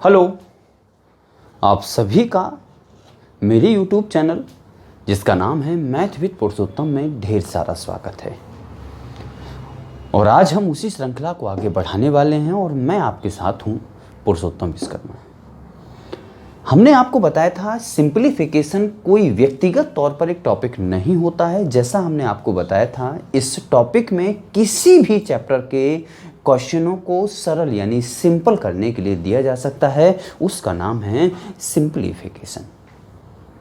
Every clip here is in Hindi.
हेलो, आप सभी का मेरे YouTube चैनल जिसका नाम है मैथ विद पुरुषोत्तम में ढेर सारा स्वागत है। और आज हम उसी श्रृंखला को आगे बढ़ाने वाले हैं और मैं आपके साथ हूं पुरुषोत्तम विश्वकर्मा। हमने आपको बताया था सिंप्लीफिकेशन कोई व्यक्तिगत तौर पर एक टॉपिक नहीं होता है। जैसा हमने आपको बताया था, इस टॉपिक में किसी भी चैप्टर के क्वेश्चनों को सरल यानी सिंपल करने के लिए दिया जा सकता है, उसका नाम है सिंप्लीफिकेशन।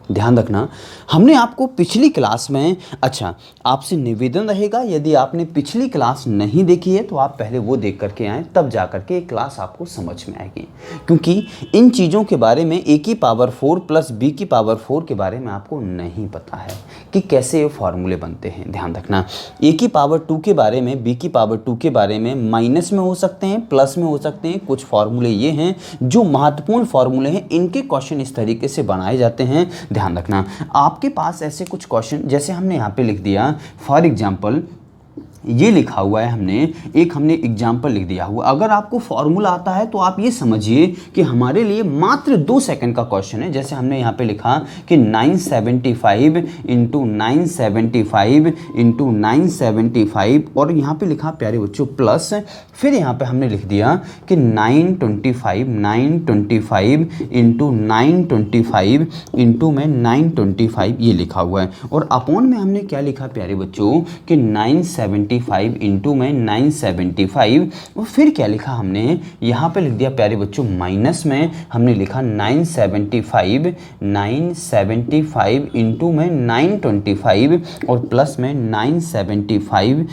ध्यान रखना, हमने आपको पिछली क्लास में, अच्छा आपसे निवेदन रहेगा यदि आपने पिछली क्लास नहीं देखी है तो आप पहले वो देख करके आएँ, तब जा करके एक क्लास आपको समझ में आएगी। क्योंकि इन चीज़ों के बारे में a की पावर 4 प्लस b की पावर 4 के बारे में आपको नहीं पता है कि कैसे ये फॉर्मूले बनते हैं। ध्यान रखना, a की पावर 2 के बारे में, b की पावर 2 के बारे में माइनस में हो सकते हैं, प्लस में हो सकते हैं। कुछ फॉर्मूले ये हैं जो महत्वपूर्ण फॉर्मूले हैं, इनके क्वेश्चन इस तरीके से बनाए जाते हैं। ध्यान रखना, आपके पास ऐसे कुछ क्वेश्चन जैसे हमने यहाँ पे लिख दिया, फॉर एग्जांपल ये लिखा हुआ है, हमने एग्जाम्पल लिख दिया हुआ। अगर आपको फॉर्मूला आता है तो आप ये समझिए कि हमारे लिए मात्र 2 सेकंड का क्वेश्चन है। जैसे हमने यहाँ पे लिखा कि 975 इंटू 975 इंटू 975 और यहाँ पे लिखा प्यारे बच्चों प्लस, फिर यहाँ पे हमने लिख दिया कि 925 इंटू 925 इंटू में 925 ये लिखा हुआ है। और अपॉन में हमने क्या लिखा प्यारे बच्चों कि 975 इंटू में 975 और फिर क्या लिखा हमने यहाँ पे लिख दिया प्यारे बच्चों माइनस में हमने लिखा 975 इंटू में 925 और प्लस में 925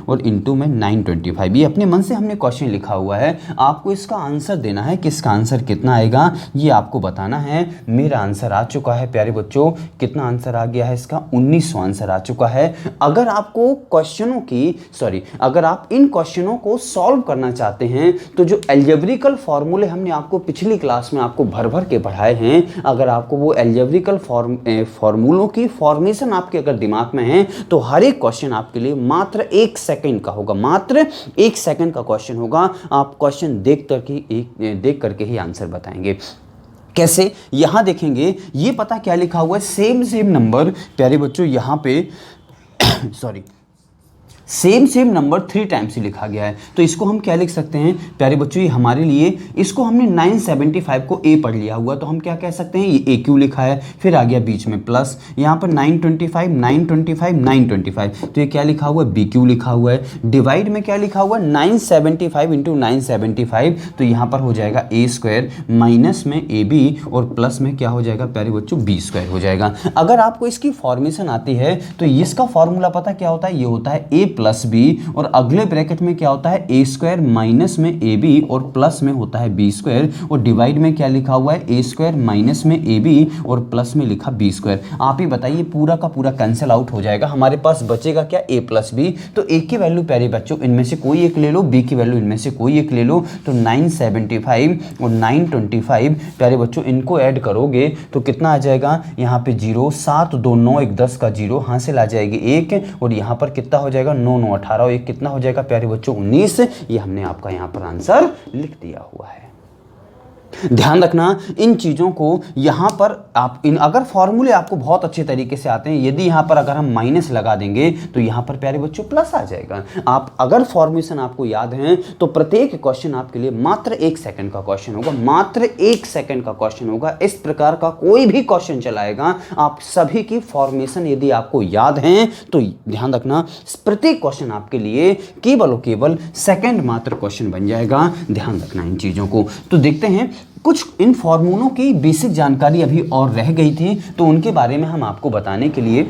और इंटू में 925। ये अपने मन से हमने क्वेश्चन लिखा हुआ है, आपको इसका आंसर देना है कि इसका आंसर कितना आएगा ये आपको बताना है। मेरा आंसर आ चुका है प्यारे बच्चों, कितना आंसर आ गया है इसका, 1900 आंसर आ चुका है। अगर आप इन क्वेश्चनों को सॉल्व करना चाहते हैं तो जो एल्जेब्रिकल फॉर्मूले हमने आपको पिछली क्लास में आपको भर भर के पढ़ाए हैं, अगर आपको वो एल्जेब्रिकल फॉर्मूलों की फॉर्मेशन आपके अगर दिमाग में है तो हर एक क्वेश्चन आपके लिए मात्र 1 सेकंड का होगा, मात्र 1 सेकंड का क्वेश्चन होगा। आप क्वेश्चन देख करके ही आंसर बताएंगे। कैसे, यहां देखेंगे, ये पता क्या लिखा हुआ है, सेम नंबर प्यारे बच्चों यहाँ पे सेम नंबर 3 टाइम्स ही लिखा गया है। तो इसको हम क्या लिख सकते हैं प्यारे बच्चों, ये हमारे लिए, इसको हमने 975 को a पढ़ लिया हुआ तो हम क्या कह सकते हैं, ये a क्यों लिखा है, फिर आ गया बीच में प्लस, यहाँ पर 925 तो ये क्या लिखा हुआ है, b क्यों लिखा हुआ है। डिवाइड में क्या लिखा हुआ है 975 इंटू 975 तो यहाँ पर हो जाएगा a स्क्वायर, माइनस में ab और प्लस में क्या हो जाएगा प्यारे बच्चों b स्क्वायर हो जाएगा। अगर आपको इसकी फॉर्मेशन आती है तो इसका फॉर्मूला पता क्या होता है, ये होता है a प्लस बी और अगले ब्रैकेट में क्या होता है, ए स्क्वायर माइनस में ए बी और प्लस में होता है बी स्क्वायर, और डिवाइड में क्या लिखा हुआ है, ए स्क्वायर माइनस में ए बी और प्लस में लिखा बी स्क्वायर। आप ही बताइए, पूरा का पूरा कैंसिल आउट हो जाएगा, हमारे पास बचेगा क्या, ए प्लस बी। तो ए की वैल्यू प्यारे बच्चों इनमें से कोई एक ले लो, बी की वैल्यू इनमें से कोई एक ले लो। तो 975 और 925 प्यारे बच्चों इनको ऐड करोगे तो कितना आ जाएगा, यहाँ पे 0, 7 2 9 1 10 का 0 हासिल आ जाएगी 1 और यहाँ पर कितना हो जाएगा 9 9 18 और 1 कितना हो जाएगा प्यारे बच्चों 19। ये हमने आपका यहाँ पर आंसर लिख दिया हुआ है। ध्यान रखना, इन चीज़ों को यहाँ पर आप अगर फॉर्मूले आपको बहुत अच्छे तरीके से आते हैं, यदि यहाँ पर अगर हम माइनस लगा देंगे तो यहाँ पर प्यारे बच्चों प्लस आ जाएगा। आप अगर फॉर्मेशन आपको याद है तो प्रत्येक क्वेश्चन आपके लिए मात्र 1 सेकंड का क्वेश्चन होगा, मात्र 1 सेकंड का क्वेश्चन होगा। इस प्रकार का कोई भी क्वेश्चन चलाएगा, आप सभी की फॉर्मेशन यदि आपको याद है तो ध्यान रखना, प्रत्येक क्वेश्चन आपके लिए केवल और केवल सेकंड मात्र क्वेश्चन बन जाएगा। ध्यान रखना इन चीज़ों को। तो देखते हैं, कुछ इन फॉर्मूलों की बेसिक जानकारी अभी और रह गई थी तो उनके बारे में हम आपको बताने के लिए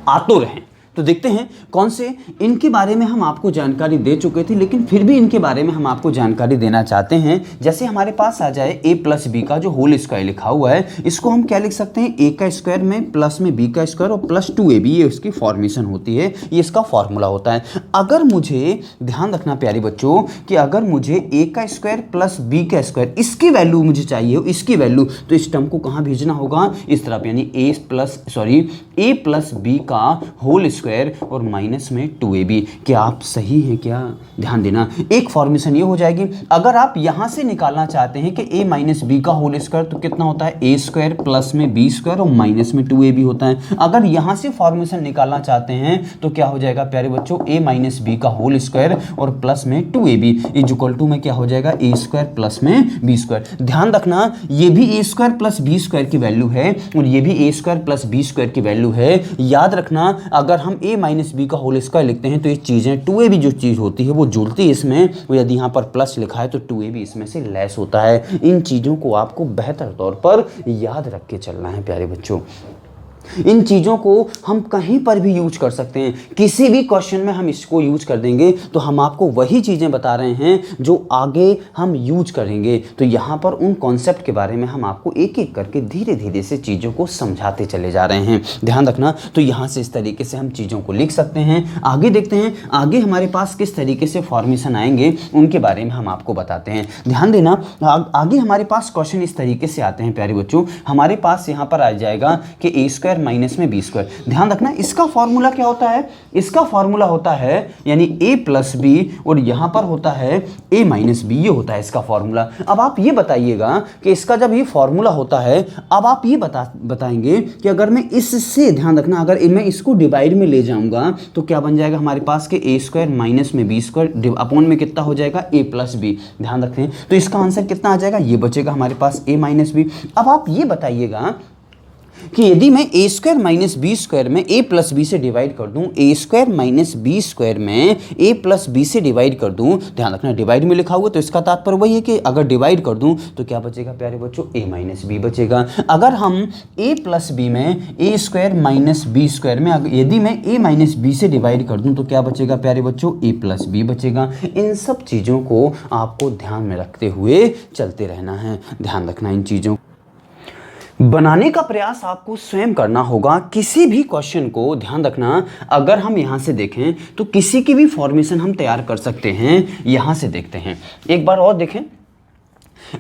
आतुर हैं। तो देखते हैं कौन से, इनके बारे में हम आपको जानकारी दे चुके थे लेकिन फिर भी इनके बारे में हम आपको जानकारी देना चाहते हैं। जैसे हमारे पास आ जाए a प्लस बी का जो होल स्क्वायर लिखा हुआ है, इसको हम क्या लिख सकते हैं, a का स्क्वायर में प्लस में b का स्क्वायर और प्लस 2ab, ये उसकी फॉर्मेशन होती है, ये इसका फॉर्मूला होता है। अगर मुझे, ध्यान रखना प्यारे बच्चों, कि अगर मुझे a का स्क्वायर प्लस b का स्क्वायर इसकी वैल्यू मुझे चाहिए हो, इसकी वैल्यू, तो इस टर्म को कहाँ भेजना होगा, इस तरफ, यानी a प्लस b का होल स्क्वायर और माइनस में 2ab। क्या आप सही हैं क्या? ध्यान देना, एक फॉर्मेशन ये हो जाएगी। अगर आप यहां से निकालना चाहते हैं कि a माइनस बी का होल स्क्वायर, तो कितना होता है a स्क्वायर प्लस में b स्क्वायर और माइनस में 2ab होता है। अगर यहां से फॉर्मेशन निकालना चाहते हैं तो क्या हो जाएगा प्यारे बच्चों, a माइनस बी का होल स्क्वायर और प्लस में 2ab इक्वल टू में क्या हो जाएगा a स्क्वायर प्लस में b स्क्वायर। ध्यान रखना, ये भी a square plus b square की वैल्यू है और ये भी a square plus b square की वैल्यू है। याद रखना, अगर हम a माइनस बी का होल स्क्वायर लिखते हैं तो ये चीज़ें 2ab जो चीज़ होती है वो जुड़ती है इसमें, और यदि यहाँ पर प्लस लिखा है तो 2ab इसमें से लेस होता है। इन चीज़ों को आपको बेहतर तौर पर याद रख के चलना है प्यारे बच्चों। इन चीज़ों को हम कहीं पर भी यूज कर सकते हैं, किसी भी क्वेश्चन में हम इसको यूज कर देंगे तो हम आपको वही चीज़ें बता रहे हैं जो आगे हम यूज करेंगे। तो यहाँ पर उन कॉन्सेप्ट के बारे में हम आपको एक एक करके धीरे धीरे से चीज़ों को समझाते चले जा रहे हैं। ध्यान रखना, तो यहाँ से इस तरीके से हम चीज़ों को लिख सकते हैं। आगे देखते हैं आगे हमारे पास किस तरीके से फॉर्मेशन आएंगे, उनके बारे में हम आपको बताते हैं। ध्यान देना, आगे हमारे पास क्वेश्चन इस तरीके से आते हैं प्यारे बच्चों। हमारे पास यहाँ पर आ जाएगा कि a स्क्वायर माइनस में बी स्क्वायर। ध्यान रखना, इसका फॉर्मूला क्या होता है, इसका फॉर्मूला होता है यानी a प्लस बी और यहां पर होता है a माइनस बी, ये होता है इसका फॉर्मूला। अब आप ये बताइएगा कि इसका जब ये फॉर्मूला होता है, अब आप ये बताएंगे कि अगर मैं इससे, ध्यान रखना, अगर मैं इसको डिवाइड में ले जाऊंगा तो क्या बन जाएगा हमारे पास कि a स्क्वायर माइनस में बी स्क्वायर अपॉन में कितना हो जाएगा a प्लस बी। ध्यान रखें, तो इसका आंसर कितना आ जाएगा, ये बचेगा हमारे पास a माइनस बी। अब आप ये बताइएगा कि यदि मैं a square minus b square में a प्लस बी से डिवाइड कर दूं, a square minus b square में a प्लस बी से डिवाइड कर दूं, ध्यान रखना डिवाइड में लिखा हुआ तो इसका तात्पर्य वही है कि अगर डिवाइड कर दूं तो क्या बचेगा प्यारे बच्चों, a माइनस बी बचेगा। अगर हम a प्लस बी में a square minus b square में यदि मैं a माइनस बी से डिवाइड कर दूं तो क्या बचेगा प्यारे बच्चों, a प्लस बी बचेगा। इन सब चीज़ों को आपको ध्यान में रखते हुए चलते रहना है। ध्यान रखना, इन चीज़ों बनाने का प्रयास आपको स्वयं करना होगा। किसी भी क्वेश्चन को ध्यान रखना, अगर हम यहाँ से देखें तो किसी की भी फॉर्मेशन हम तैयार कर सकते हैं। यहाँ से देखते हैं, एक बार और देखें।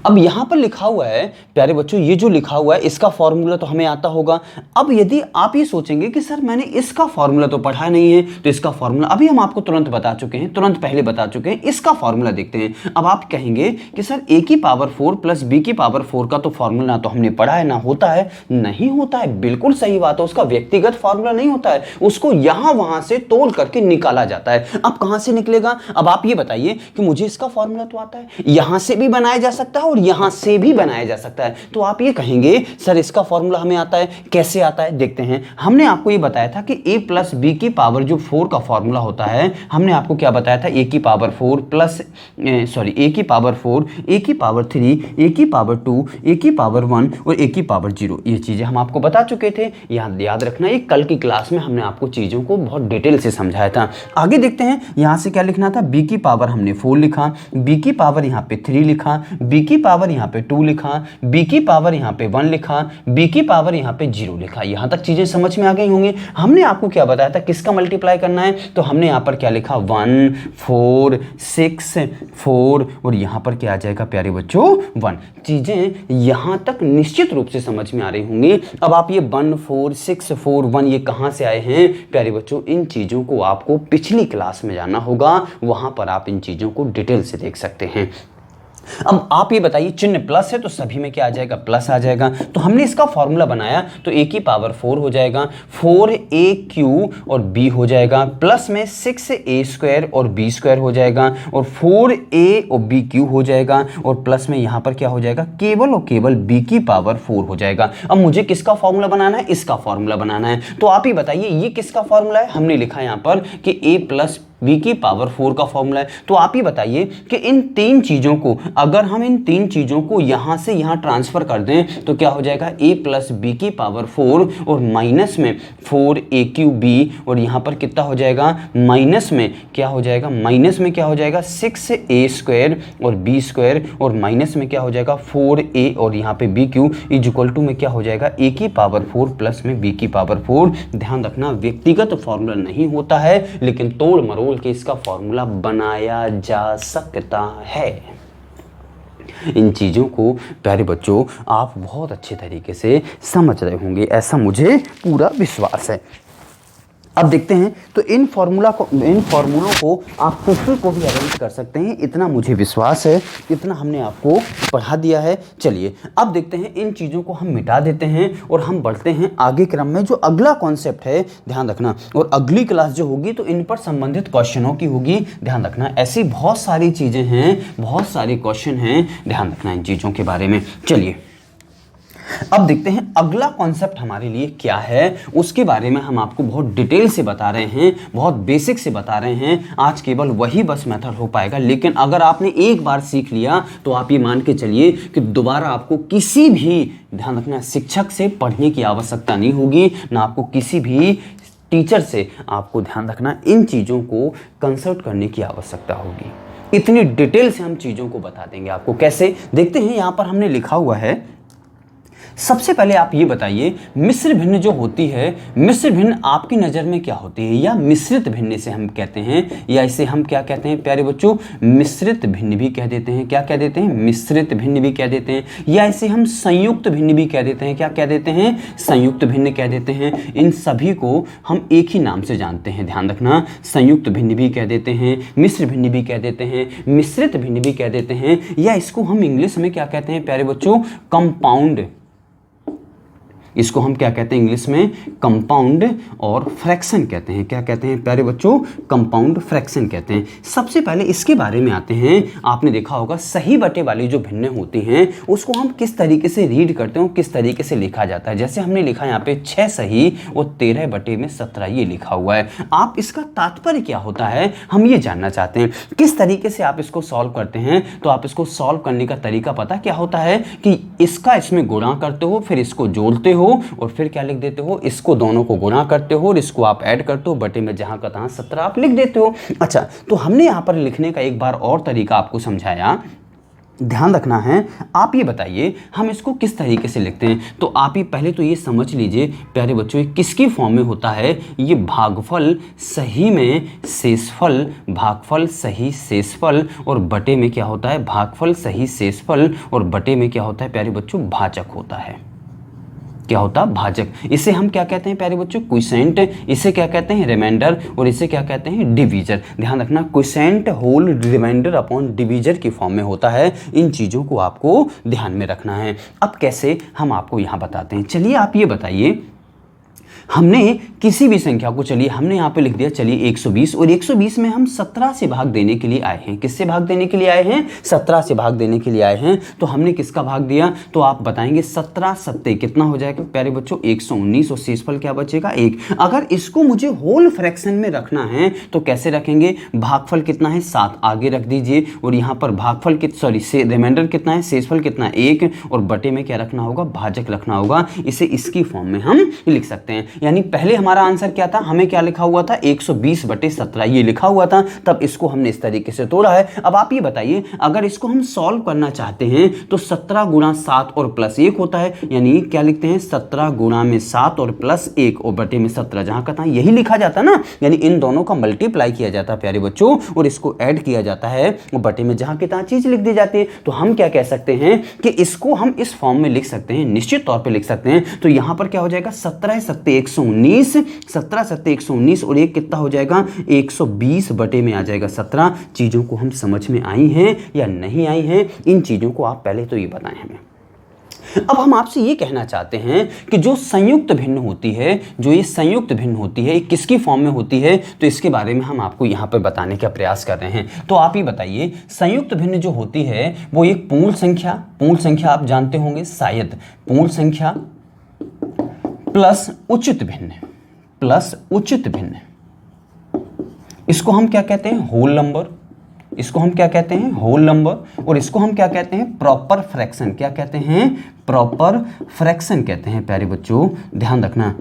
अब यहाँ पर लिखा हुआ है प्यारे बच्चों, ये जो लिखा हुआ है इसका फॉर्मूला तो हमें आता होगा। अब यदि आप ये सोचेंगे कि सर मैंने इसका फॉर्मूला तो पढ़ा नहीं है, तो इसका फॉर्मूला अभी हम आपको तुरंत बता चुके हैं, तुरंत पहले बता चुके हैं। इसका फॉर्मूला देखते हैं। अब आप कहेंगे कि सर a की पावर 4 प्लस b की पावर 4 का तो फॉर्मूला तो हमने पढ़ा है ना, होता है? नहीं होता है, बिल्कुल सही बात है। उसका व्यक्तिगत फॉर्मूला नहीं होता है, उसको यहाँ वहाँ से तोल करके निकाला जाता है। अब कहाँ से निकलेगा? अब आप ये बताइए कि मुझे इसका फॉर्मूला तो आता है, यहाँ से भी बनाया जा सकता है और यहां से भी बनाया जा सकता है। तो आप ये कहेंगे सर इसका फॉर्मूला हमें आता है, कैसे आता है देखते हैं। हमने आपको ये बताया था कि a प्लस बी की पावर जो 4 का फॉर्मूला होता है, हमने आपको क्या बताया था, a की पावर 4 प्लस a की पावर 4, a की पावर 3, a की पावर 2, a की पावर 1 और a की पावर 0। ये चीजें हम आपको बता चुके थे। याद रखना, ये कल की क्लास में हमने आपको चीजों को बहुत डिटेल से समझाया था। आगे देखते हैं, यहां से क्या लिखना था, b की पावर हमने 4 लिखा, b की पावर यहाँ पे 3 लिखा, b की पावर यहाँ पे 2 लिखा, b की पावर यहाँ पे 1 लिखा, b की पावर यहाँ पे 0 लिखा। यहाँ तक चीजें समझ में आ गई होंगी। हमने आपको क्या बताया था, किसका मल्टीप्लाई करना है, तो हमने यहाँ पर क्या लिखा, 1 4 6 4 और यहाँ पर क्या आ जाएगा प्यारे बच्चों, 1। चीजें यहाँ तक निश्चित रूप से समझ में आ रही होंगी। अब आप ये 1 4 6 4 1 ये कहाँ से आए हैं प्यारे बच्चों, इन चीजों को आपको पिछली क्लास में जाना होगा, वहां पर आप इन चीजों को डिटेल से देख सकते हैं। अब आप ये बताइए, चिन्ह प्लस है तो सभी में क्या आ जाएगा, प्लस आ जाएगा। तो हमने इसका फॉर्मूला बनाया तो a की पावर 4 हो जाएगा, 4aq और b हो जाएगा, प्लस में 6a स्क्वायर और b स्क्वायर हो जाएगा और 4a और b क्यू हो जाएगा और प्लस में यहाँ पर क्या हो जाएगा, केवल और केवल b की पावर 4 हो जाएगा। अब मुझे किसका फॉर्मूला बनाना है, इसका फॉर्मूला बनाना है। तो आप ही बताइए ये किसका फॉर्मूला है, हमने लिखा यहाँ पर कि a प्लस b की पावर 4 का फॉर्मूला है। तो आप ही बताइए कि इन तीन चीज़ों को, अगर हम इन तीन चीज़ों को यहाँ से यहाँ ट्रांसफ़र कर दें तो क्या हो जाएगा, a प्लस बी की पावर 4 और माइनस में 4aq और यहाँ पर कितना हो जाएगा, माइनस में क्या हो जाएगा, माइनस में क्या हो जाएगा 6a स्क्वायर और b स्क्वायर और माइनस में क्या हो जाएगा 4a और यहाँ पे bq इक्वल टू में क्या हो जाएगा, a की पावर 4 प्लस में b की पावर 4। ध्यान रखना, व्यक्तिगत फॉर्मूला नहीं होता है, लेकिन तोड़ मरोड़ के इसका फॉर्मूला बनाया जा सकता है। इन चीज़ों को प्यारे बच्चों आप बहुत अच्छे तरीके से समझ रहे होंगे, ऐसा मुझे पूरा विश्वास है। अब देखते हैं, तो इन फॉर्मूलों को आप पेपर को भी अरेंज कर सकते हैं, इतना मुझे विश्वास है, इतना हमने आपको पढ़ा दिया है। चलिए अब देखते हैं, इन चीज़ों को हम मिटा देते हैं और हम बढ़ते हैं आगे क्रम में। जो अगला कॉन्सेप्ट है ध्यान रखना, और अगली क्लास जो होगी तो इन पर संबंधित क्वेश्चनों की होगी, ध्यान रखना। ऐसी बहुत सारी चीज़ें हैं, बहुत सारे क्वेश्चन हैं, ध्यान रखना इन चीज़ों के बारे में। चलिए अब देखते हैं अगला कॉन्सेप्ट हमारे लिए क्या है, उसके बारे में हम आपको बहुत डिटेल से बता रहे हैं, बहुत बेसिक से बता रहे हैं। आज केवल वही बस मेथड हो पाएगा, लेकिन अगर आपने एक बार सीख लिया तो आप ये मान के चलिए कि दोबारा आपको किसी भी, ध्यान रखना, शिक्षक से पढ़ने की आवश्यकता नहीं होगी, ना आपको किसी भी टीचर से, आपको ध्यान रखना, इन चीज़ों को कंसल्ट करने की आवश्यकता होगी। इतनी डिटेल से हम चीज़ों को बता देंगे आपको। कैसे, देखते हैं। यहाँ पर हमने लिखा हुआ है, सबसे पहले आप ये बताइए, मिश्र भिन्न जो होती है, मिश्र भिन्न आपकी नज़र में क्या होती है? या मिश्रित भिन्न से हम कहते हैं, या इसे हम क्या कहते हैं प्यारे बच्चों? मिश्रित भिन्न भी कह देते हैं। क्या कह देते हैं? मिश्रित भिन्न भी कह देते हैं। या इसे हम संयुक्त भिन्न भी कह देते हैं। क्या कह देते हैं? संयुक्त भिन्न कह देते हैं। इन सभी को हम एक ही नाम से जानते हैं, ध्यान रखना। संयुक्त भिन्न भी कह देते हैं, मिश्र भिन्न भी कह देते हैं, मिश्रित भिन्न भी कह देते हैं। या इसको हम इंग्लिश में क्या कहते हैं प्यारे बच्चों? कंपाउंड। इसको हम क्या कहते हैं इंग्लिश में? कंपाउंड और फ्रैक्शन कहते हैं। क्या कहते हैं प्यारे बच्चों? कंपाउंड फ्रैक्शन कहते हैं। सबसे पहले इसके बारे में आते हैं। आपने देखा होगा सही बटे वाली जो भिन्न होती हैं उसको हम किस तरीके से रीड करते हैं, किस तरीके से लिखा जाता है। जैसे हमने लिखा यहाँ पे 6 सही और 13 बटे में 17 ये लिखा हुआ है। आप इसका तात्पर्य क्या होता है हम ये जानना चाहते हैं। किस तरीके से आप इसको सॉल्व करते हैं? तो आप इसको सॉल्व करने का तरीका पता क्या होता है कि इसका इसमें गुणा करते हो, फिर इसको जोड़ते हो और फिर क्या लिख देते हो? इसको दोनों को गुणा करते हो और इसको आप ऐड करते हो, बटे में जहां का तहां 17 आप लिख देते हो। अच्छा, तो हमने यहां पर लिखने का एक बार और तरीका आपको समझाया, ध्यान रखना है। आप ये बताइए हम इसको किस तरीके से लिखते हैं। तो आप ही पहले तो ये समझ लीजिए प्यारे बच्चों, ये किसकी फॉर्म में होता है? ये भागफल सही में शेषफल, भागफल सही शेषफल, और बटे में क्या होता है? भागफल सही शेषफल, और बटे में क्या होता है प्यारे बच्चों? भाजक होता है। क्या होता है? भाजक। इसे हम क्या कहते हैं प्यारे बच्चों? क्वोशिएंट। इसे क्या कहते हैं? रिमाइंडर। और इसे क्या कहते हैं? डिवीजर। ध्यान रखना, quotient whole remainder upon divisor की फॉर्म में होता है। इन चीज़ों को आपको ध्यान में रखना है। अब कैसे हम आपको यहाँ बताते हैं। चलिए आप ये बताइए, हमने किसी भी संख्या को, चलिए हमने यहाँ पे लिख दिया चलिए 120, और 120 में हम 17 से भाग देने के लिए आए हैं। किससे भाग देने के लिए आए हैं? 17 से भाग देने के लिए आए हैं। तो हमने किसका भाग दिया? तो आप बताएंगे 17 सत्ते कितना हो जाएगा प्यारे बच्चों? 119, और शेषफल क्या बचेगा? 1। अगर इसको मुझे होल फ्रैक्शन में रखना है तो कैसे रखेंगे? भागफल कितना है? 7 आगे रख दीजिए, और यहाँ पर भागफल रिमाइंडर कितना है? शेषफल कितना है? 1, और बटे में क्या रखना होगा? भाजक रखना होगा। इसे इसकी फॉर्म में हम लिख सकते हैं। यानी पहले हमारा आंसर क्या था? हमें क्या लिखा हुआ था? 120 बटे 17 ये लिखा हुआ था, तब इसको हमने इस तरीके से तोड़ा है। अब आप ये बताइए, अगर इसको हम सॉल्व करना चाहते हैं तो 17 गुणा 7 और प्लस 1 होता है। यानी क्या लिखते हैं? 17 गुणा में 7 और प्लस 1 और बटे में 17, जहां का था यही लिखा जाता ना। यानी इन दोनों का मल्टीप्लाई किया जाता है प्यारे बच्चों, और इसको ऐड किया जाता है, और बटे में जहां की तहां चीज लिख दी जाती है। तो हम क्या कह सकते हैं कि इसको हम इस फॉर्म में लिख सकते हैं, निश्चित तौर पर लिख सकते हैं। तो यहां पर क्या हो जाएगा? 17 सत्ते 119, 17 सत्ते 119, और एक कितना हो जाएगा? 120 बटे में आ जाएगा 17। चीज़ों को हम समझ में आई हैं या नहीं आई हैं, इन चीज़ों को आप पहले तो ये बताएं हमें। अब हम आपसे ये कहना चाहते हैं कि जो संयुक्त भिन्न होती है, जो ये संयुक्त भिन्न होती है, ये किसकी फॉर्म में होती है? तो इसके बारे में हम आपको यहाँ पर बताने का प्रयास कर रहे हैं। तो आप ये बताइए, संयुक्त भिन्न जो होती है वो एक पूर्ण संख्या आप जानते होंगे शायद, पूर्ण संख्या प्लस उचित भिन्न, इसको हम क्या कहते हैं? Whole number. इसको हम क्या कहते हैं? Whole number. और इसको हम क्या कहते हैं? Proper fraction. क्या कहते हैं? प्रॉपर फ्रैक्शन कहते हैं प्यारे बच्चों, ध्यान रखना।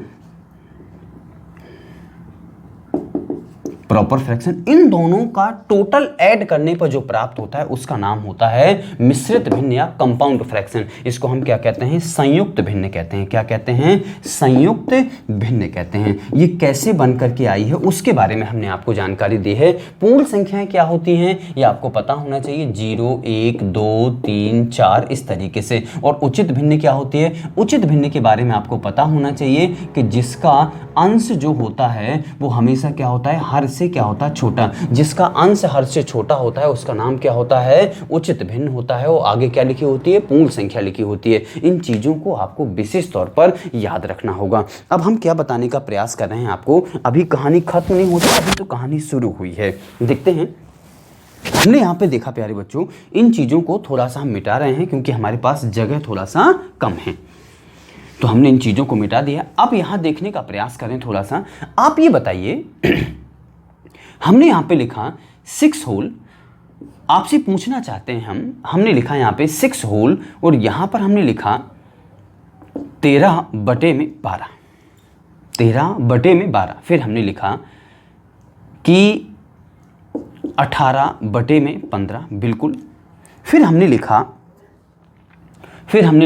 प्रॉपर फ्रैक्शन, इन दोनों का टोटल ऐड करने पर जो प्राप्त होता है उसका नाम होता है मिश्रित भिन्न या कंपाउंड फ्रैक्शन। इसको हम क्या कहते हैं? संयुक्त भिन्न कहते हैं। क्या कहते हैं? संयुक्त भिन्न कहते हैं। ये कैसे बन करके आई है उसके बारे में हमने आपको जानकारी दी है। पूर्ण संख्याएं क्या होती हैं ये आपको पता होना चाहिए, 0, 1, 2, 3, 4 इस तरीके से। और उचित भिन्न क्या होती है? उचित भिन्न के बारे में आपको पता होना चाहिए कि जिसका अंश जो होता है वो हमेशा क्या होता है, हर से क्या होता है, छोटा। जिसका अंश हर से छोटा होता है उसका नाम क्या होता है, उचित भिन्न होता है। और आगे क्या लिखी होती है, पूर्ण संख्या लिखी होती है। इन चीज़ों को आपको विशेष तौर पर याद रखना होगा। अब हम क्या बताने का प्रयास कर रहे हैं आपको, अभी कहानी खत्म नहीं होती, अभी तो कहानी शुरू हुई है। देखते हैं, हमने यहाँ पे देखा प्यारे बच्चों, इन चीज़ों को थोड़ा सा हम मिटा रहे हैं क्योंकि हमारे पास जगह थोड़ा सा कम है, तो हमने इन चीज़ों को मिटा दिया। अब यहाँ देखने का प्रयास करें थोड़ा सा। आप ये बताइए हमने यहाँ पे लिखा 6 होल, आपसे पूछना चाहते हैं हमने लिखा यहाँ पे 6 होल और यहाँ पर हमने लिखा 13/12, 13/12। फिर हमने लिखा कि 18/15, बिल्कुल। फिर हमने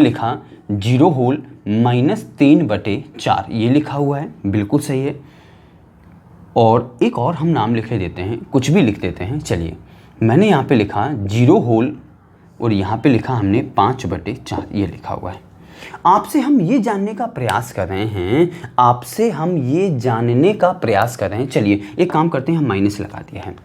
लिखा 0 होल -3/4, ये लिखा हुआ है, बिल्कुल सही है। और एक और हम नाम लिख देते हैं, कुछ भी लिख देते हैं। चलिए, मैंने यहाँ पे लिखा 0 होल और यहाँ पे लिखा हमने 5/4, ये लिखा हुआ है। आपसे हम ये जानने का प्रयास कर रहे हैं, चलिए एक काम करते हैं, हम माइनस लगा दिया है।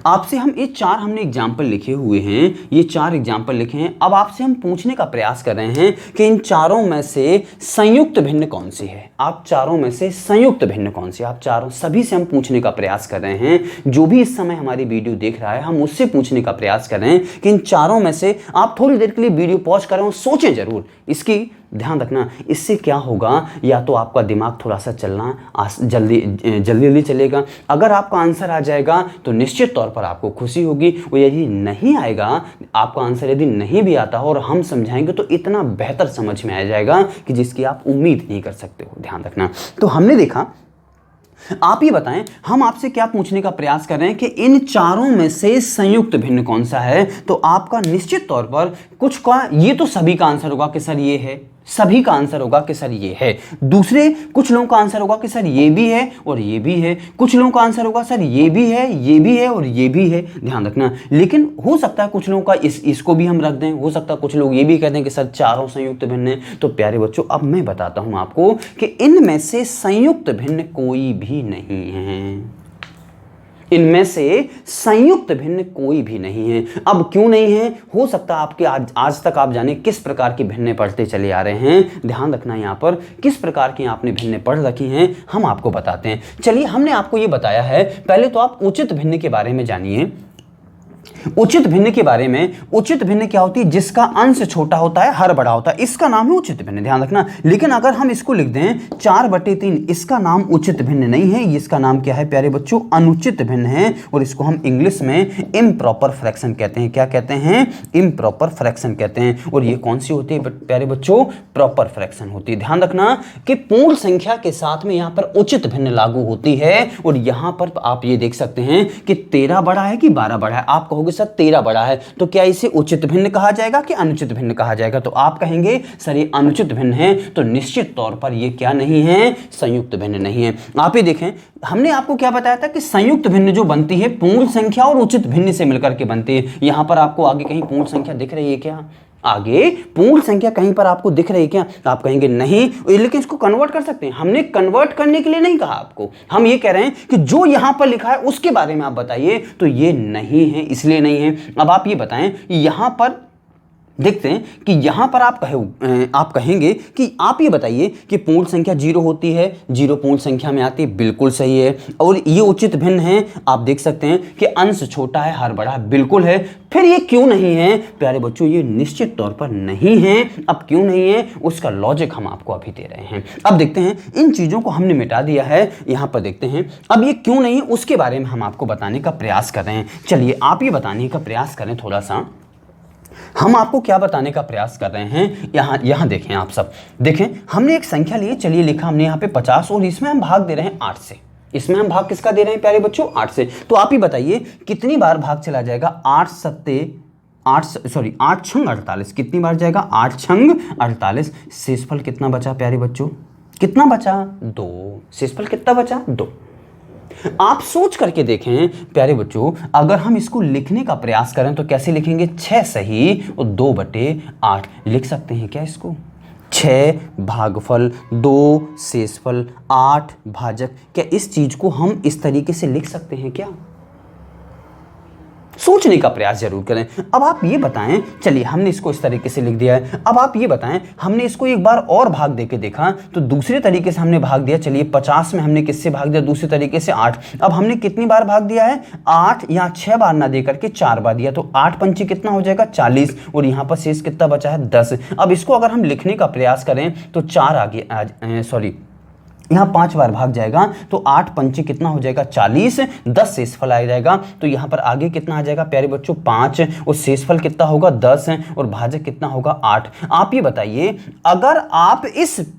आपसे हम ये 4 हमने एग्जाम्पल लिखे हुए हैं, ये 4 एग्जाम्पल लिखे हैं। अब आपसे हम पूछने का प्रयास कर रहे हैं कि इन चारों में से संयुक्त भिन्न कौन सी है। आप चारों में से संयुक्त भिन्न कौन सी, आप चारों सभी से हम पूछने का प्रयास कर रहे हैं। जो भी इस समय हमारी वीडियो देख रहा है, हम उससे पूछने का प्रयास कर रहे हैं कि इन चारों में से, आप थोड़ी देर के लिए वीडियो पॉज करें और सोचें जरूर, इसकी ध्यान रखना। इससे क्या होगा, या तो आपका दिमाग थोड़ा सा चलना जल्दी चलेगा। अगर आपका आंसर आ जाएगा तो निश्चित तौर पर आपको खुशी होगी, और यदि नहीं आएगा, आपका आंसर यदि नहीं भी आता हो और हम समझाएंगे तो इतना बेहतर समझ में आ जाएगा कि जिसकी आप उम्मीद नहीं कर सकते हो। ध्यान रखना। तो हमने देखा, आप ये बताएं, हम आपसे क्या पूछने का प्रयास कर रहे हैं कि इन चारों में से संयुक्त भिन्न कौन सा है। तो आपका निश्चित तौर पर कुछ का, ये तो सभी का आंसर होगा कि सर ये है, सभी का आंसर होगा कि सर ये है। दूसरे कुछ लोगों का आंसर होगा कि सर ये भी है और ये भी है। कुछ लोगों का आंसर होगा सर ये भी है, ये भी है और ये भी है। ध्यान रखना। लेकिन हो सकता है कुछ लोगों का इसको भी हम रख दें, हो सकता है कुछ लोग ये भी कहते हैं कि सर चारों संयुक्त भिन्न है। तो प्यारे बच्चों, अब मैं बताता हूं आपको कि इनमें से संयुक्त भिन्न कोई भी नहीं है। इनमें से संयुक्त भिन्न कोई भी नहीं है। अब क्यों नहीं है, हो सकता है आपके आज तक आप जाने किस प्रकार की भिन्नें पढ़ते चले आ रहे हैं। ध्यान रखना, यहाँ पर किस प्रकार की आपने भिन्नें पढ़ रखी हैं हम आपको बताते हैं। चलिए, हमने आपको ये बताया है, पहले तो आप उचित भिन्न के बारे में जानिए। उचित भिन्न के बारे में, उचित भिन्न क्या होती है, जिसका अंश छोटा होता है, हर बड़ा होता है, इसका नाम है उचित भिन्न। ध्यान रखना। लेकिन अगर हम इसको लिख दें 4/3, इसका नाम उचित भिन्न नहीं है, इसका नाम क्या है प्यारे बच्चों, अनुचित भिन्न है। और इसको हम इंग्लिश में इम्प्रॉपर फ्रैक्शन कहते हैं। क्या कहते हैं, इम्प्रॉपर फ्रैक्शन कहते हैं। और ये कौन सी होती है प्यारे बच्चों, प्रॉपर फ्रैक्शन होती है। ध्यान रखना कि पूर्ण संख्या के साथ में यहाँ पर उचित भिन्न लागू होती है। और यहाँ पर आप ये देख सकते हैं कि 13 बड़ा है कि 12 बड़ा है। आप कहोगे सर 13 बड़ा है, तो क्या इसे उचित भिन्न कहा जाएगा कि अनुचित भिन्न कहा जाएगा। तो आप कहेंगे सर ये अनुचित भिन्न है, तो निश्चित तौर पर ये क्या नहीं है, संयुक्त भिन्न नहीं है। आप ये देखें, हमने आपको क्या बताया था कि संयुक्त भिन्न जो बनती है पूर्ण संख्या और उचित भिन्न से मिलकर के बनती है। यहां पर आपको आगे कहीं पूर्ण संख्या दिख रही है क्या, आगे पूर्ण संख्या कहीं पर आपको दिख रही है क्या। आप कहेंगे नहीं, लेकिन इसको कन्वर्ट कर सकते हैं। हमने कन्वर्ट करने के लिए नहीं कहा आपको, हम ये कह रहे हैं कि जो यहां पर लिखा है उसके बारे में आप बताइए। तो ये नहीं है, इसलिए नहीं है। अब आप ये बताएं, यहां पर देखते हैं कि यहां पर आप कहेंगे कि आप ये बताइए कि पूर्ण संख्या 0 होती है, 0 पूर्ण संख्या में आती है, बिल्कुल सही है। और ये उचित भिन्न है, आप देख सकते हैं कि अंश छोटा है, हर बड़ा है, बिल्कुल है। फिर ये क्यों नहीं है प्यारे बच्चों, ये निश्चित तौर पर नहीं है। अब क्यों नहीं है, उसका लॉजिक हम आपको अभी दे रहे हैं। अब देखते हैं, इन चीजों को हमने मिटा दिया है, यहां पर देखते हैं अब ये क्यों नहीं, उसके बारे में हम आपको बताने का प्रयास कर रहे हैं। चलिए, आप ये बताने का प्रयास करें थोड़ा सा। हम आपको क्या बताने का प्रयास कर रहे हैं, यहां देखें, आप सब देखें, हमने एक संख्या ली है। चलिए, लिखा हमने यहां पे 50 और इसमें हम भाग दे रहे हैं 8 से। इसमें हम भाग किसका दे रहे हैं प्यारे बच्चों, 8 से। तो आप ही बताइए कितनी बार भाग चला जाएगा, 8 छंग 48, कितनी बार जाएगा, 8 छंग 48। शेषफल कितना बचा प्यारे बच्चों, कितना बचा, 2। शेषफल कितना बचा, 2। आप सोच करके देखें प्यारे बच्चों, अगर हम इसको लिखने का प्रयास करें तो कैसे लिखेंगे, 6 सही और 2/8 लिख सकते हैं क्या इसको। 6 भागफल, 2 शेषफल, 8 भाजक। क्या इस चीज को हम इस तरीके से लिख सकते हैं क्या? सोचने का प्रयास जरूर करें। अब आप ये बताएं, चलिए हमने इसको इस तरीके से लिख दिया है, अब आप ये बताएं हमने इसको एक बार और भाग देके देखा तो दूसरे तरीके से हमने भाग दिया। चलिए 50 में हमने किससे भाग दिया? दूसरे तरीके से 8। अब हमने कितनी बार भाग दिया है? 8, यहाँ 6 बार ना दे करके 4 बार दिया, तो 8 पंची कितना हो जाएगा? 40, और यहाँ पर शेष कितना बचा है? 10। अब इसको अगर हम लिखने का प्रयास करें तो 4 आगे सॉरी यहाँ 5 बार भाग जाएगा, तो 8 पंचे कितना हो जाएगा? 40, 10 शेषफल आ जाएगा, तो यहाँ पर आगे कितना आ जाएगा प्यारे बच्चों? 5, और शेषफल कितना होगा? 10, और भाजक कितना होगा? 8। आप ये बताइए, अगर आप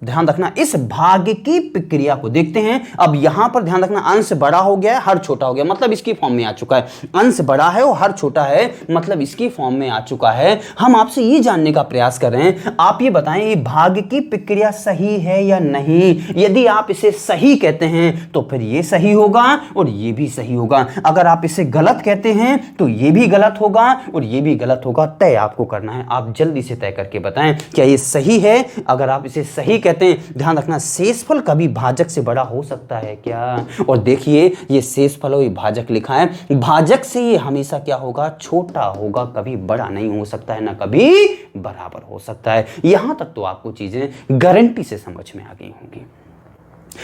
ध्यान रखना, इस भाग की प्रक्रिया को देखते हैं। अब यहाँ पर ध्यान रखना, अंश बड़ा हो गया है, हर छोटा हो गया, मतलब इसकी फॉर्म में आ चुका है। अंश बड़ा है और हर छोटा है, मतलब इसकी फॉर्म में आ चुका है। हम आपसे ये जानने का प्रयास कर रहे हैं, आप ये बताएं ये भाग की प्रक्रिया सही है या नहीं। यदि आप इसे सही कहते हैं तो फिर ये सही होगा और ये भी सही होगा। अगर आप इसे गलत कहते हैं तो ये भी गलत होगा और ये भी गलत होगा। तय आपको करना है, आप जल्दी से तय करके बताएं क्या ये सही है। अगर आप इसे सही कहते हैं, ध्यान रखना शेषफल कभी भाजक से बड़ा हो सकता है क्या? और देखिए ये शेषफल और भाजक लिखा है, भाजक से ये हमेशा क्या होगा? छोटा होगा, कभी बड़ा नहीं हो सकता है, ना कभी बराबर हो सकता है। यहां तक तो आपको चीजें गारंटी से समझ में आ गई होंगी।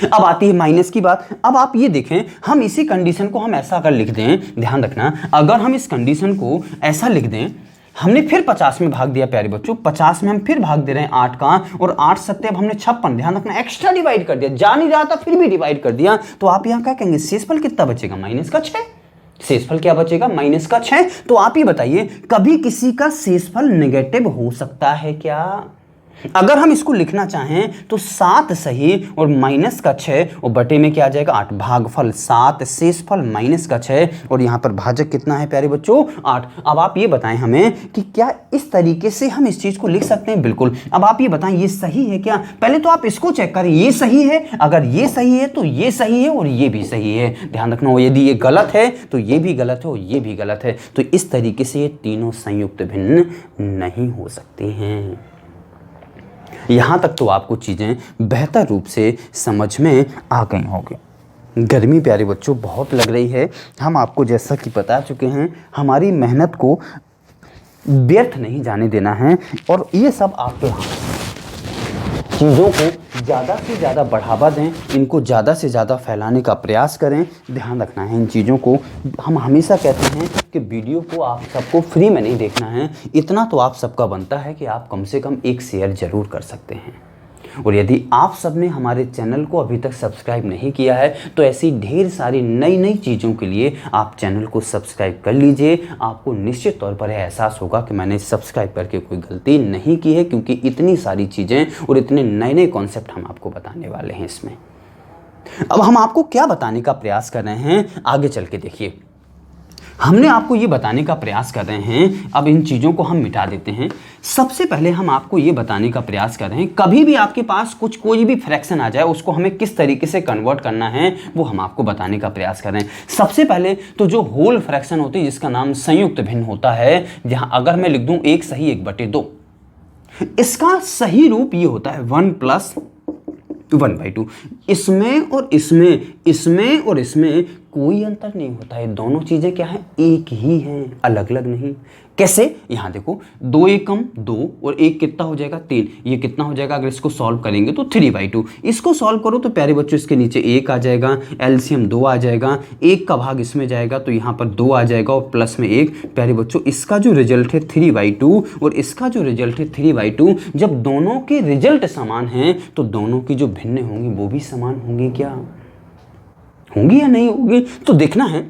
अब आती है माइनस की बात। अब आप ये देखें, हम इसी कंडीशन को हम ऐसा अगर लिख दें, ध्यान रखना, अगर हम इस कंडीशन को ऐसा लिख दें, हमने फिर 50 में भाग दिया प्यारे बच्चों, 50 में हम फिर भाग दे रहे हैं 8 का, और 8 सत्ते अब हमने 56, ध्यान रखना एक्स्ट्रा डिवाइड कर दिया, जा नहीं रहा था फिर भी डिवाइड कर दिया, तो आप यहां क्या कहेंगे? शेषफल कितना बचेगा? माइनस का 6। शेषफल क्या बचेगा? माइनस का 6। तो आप ये बताइए, कभी किसी का शेषफल नेगेटिव हो सकता है क्या? अगर हम इसको लिखना चाहें तो 7 सही और माइनस का 6, और बटे में क्या आ जाएगा? 8। भागफल 7, शेषफल माइनस का 6, और यहां पर भाजक कितना है प्यारे बच्चों? 8। अब आप ये बताएं हमें कि क्या इस तरीके से हम इस चीज को लिख सकते हैं? बिल्कुल। अब आप ये बताएं ये सही है क्या? पहले तो आप इसको चेक करें, ये सही है। अगर ये सही है तो ये सही है और ये भी सही है। ध्यान रखना, यदि ये गलत है तो ये भी गलत है और ये भी गलत है। तो इस तरीके से ये तीनों संयुक्त भिन्न नहीं हो सकते हैं। यहाँ तक तो आपको चीज़ें बेहतर रूप से समझ में आ गई होंगी। गर्मी प्यारे बच्चों बहुत लग रही है। हम आपको जैसा कि बता चुके हैं, हमारी मेहनत को व्यर्थ नहीं जाने देना है, और ये सब आपके हाथ। चीज़ों को ज़्यादा से ज़्यादा बढ़ावा दें, इनको ज़्यादा से ज़्यादा फैलाने का प्रयास करें। ध्यान रखना है इन चीज़ों को। हम हमेशा कहते हैं कि वीडियो को आप सबको फ्री में नहीं देखना है, इतना तो आप सबका बनता है कि आप कम से कम एक शेयर ज़रूर कर सकते हैं। और यदि आप सबने हमारे चैनल को अभी तक सब्सक्राइब नहीं किया है तो ऐसी ढेर सारी नई नई चीज़ों के लिए आप चैनल को सब्सक्राइब कर लीजिए। आपको निश्चित तौर पर एहसास होगा कि मैंने सब्सक्राइब करके कोई गलती नहीं की है, क्योंकि इतनी सारी चीज़ें और इतने नए नए कॉन्सेप्ट हम आपको बताने वाले हैं इसमें। अब हम आपको क्या बताने का प्रयास कर रहे हैं, आगे चल के देखिए। हमने आपको ये बताने का प्रयास कर रहे हैं, अब इन चीज़ों को हम मिटा देते हैं। सबसे पहले हम आपको ये बताने का प्रयास कर रहे हैं, कभी भी आपके पास कोई भी फ्रैक्शन आ जाए उसको हमें किस तरीके से कन्वर्ट करना है वो हम आपको बताने का प्रयास कर रहे हैं। सबसे पहले तो जो होल फ्रैक्शन होती है जिसका नाम संयुक्त भिन्न होता है, जहां अगर मैं लिख दूं 1 सही 1/2, इसका सही रूप ये होता है 1 + 1/2। इसमें और इसमें, इसमें और इसमें कोई अंतर नहीं होता है। दोनों चीजें क्या हैं? एक ही हैं, अलग अलग नहीं। कैसे? यहां देखो, 2 1 कम 2 और 1 कितना हो जाएगा? 3। ये कितना हो जाएगा? अगर इसको सॉल्व करेंगे तो 3/2। इसको सॉल्व करो तो प्यारे बच्चों इसके नीचे 1 आ जाएगा, एलसीएम 2 आ जाएगा, 1 का भाग इसमें जाएगा तो यहाँ पर 2 आ जाएगा और प्लस में 1। प्यारे बच्चों इसका जो रिजल्ट है 3/2 और इसका जो रिजल्ट है 3/2। जब दोनों के रिजल्ट समान हैं तो दोनों की जो भिन्न होंगी वो भी समान होंगी। क्या होंगी या नहीं होंगी? तो देखना है।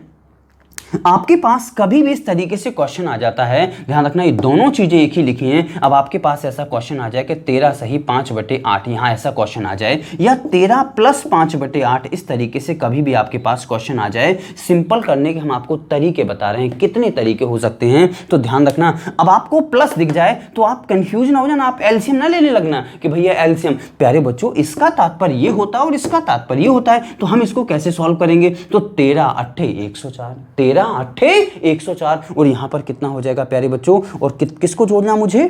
आपके पास कभी भी इस तरीके से क्वेश्चन आ जाता है, ध्यान रखना ये दोनों चीजें एक ही लिखी हैं। अब आपके पास ऐसा क्वेश्चन आ जाए कि 13 सही 5/8, यहां ऐसा क्वेश्चन आ जाए, या 13 + 5/8, इस तरीके से कभी भी आपके पास क्वेश्चन आ जाए। सिंपल करने के हम आपको तरीके बता रहे हैं, कितने तरीके हो सकते हैं। तो ध्यान रखना, अब आपको प्लस दिख जाए तो आप कंफ्यूज ना हो जाना, आप एलसीएम ना लेने लगना कि भैया एलसीएम। प्यारे बच्चों इसका तात्पर्य ये होता है और इसका तात्पर्य ये होता है, तो हम इसको कैसे सॉल्व करेंगे? तो 13 8 104, 13 8 104, और यहां पर कितना हो जाएगा प्यारे बच्चों? और किसको जोड़ना मुझे?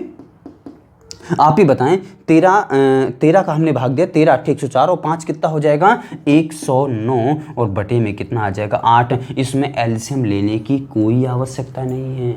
आप ही बताएं, 13 का हमने भाग दिया, 13 8 104 और 5 कितना हो जाएगा 109 और बटे में कितना आ जाएगा 8। इसमें एलसीएम लेने की कोई आवश्यकता नहीं है,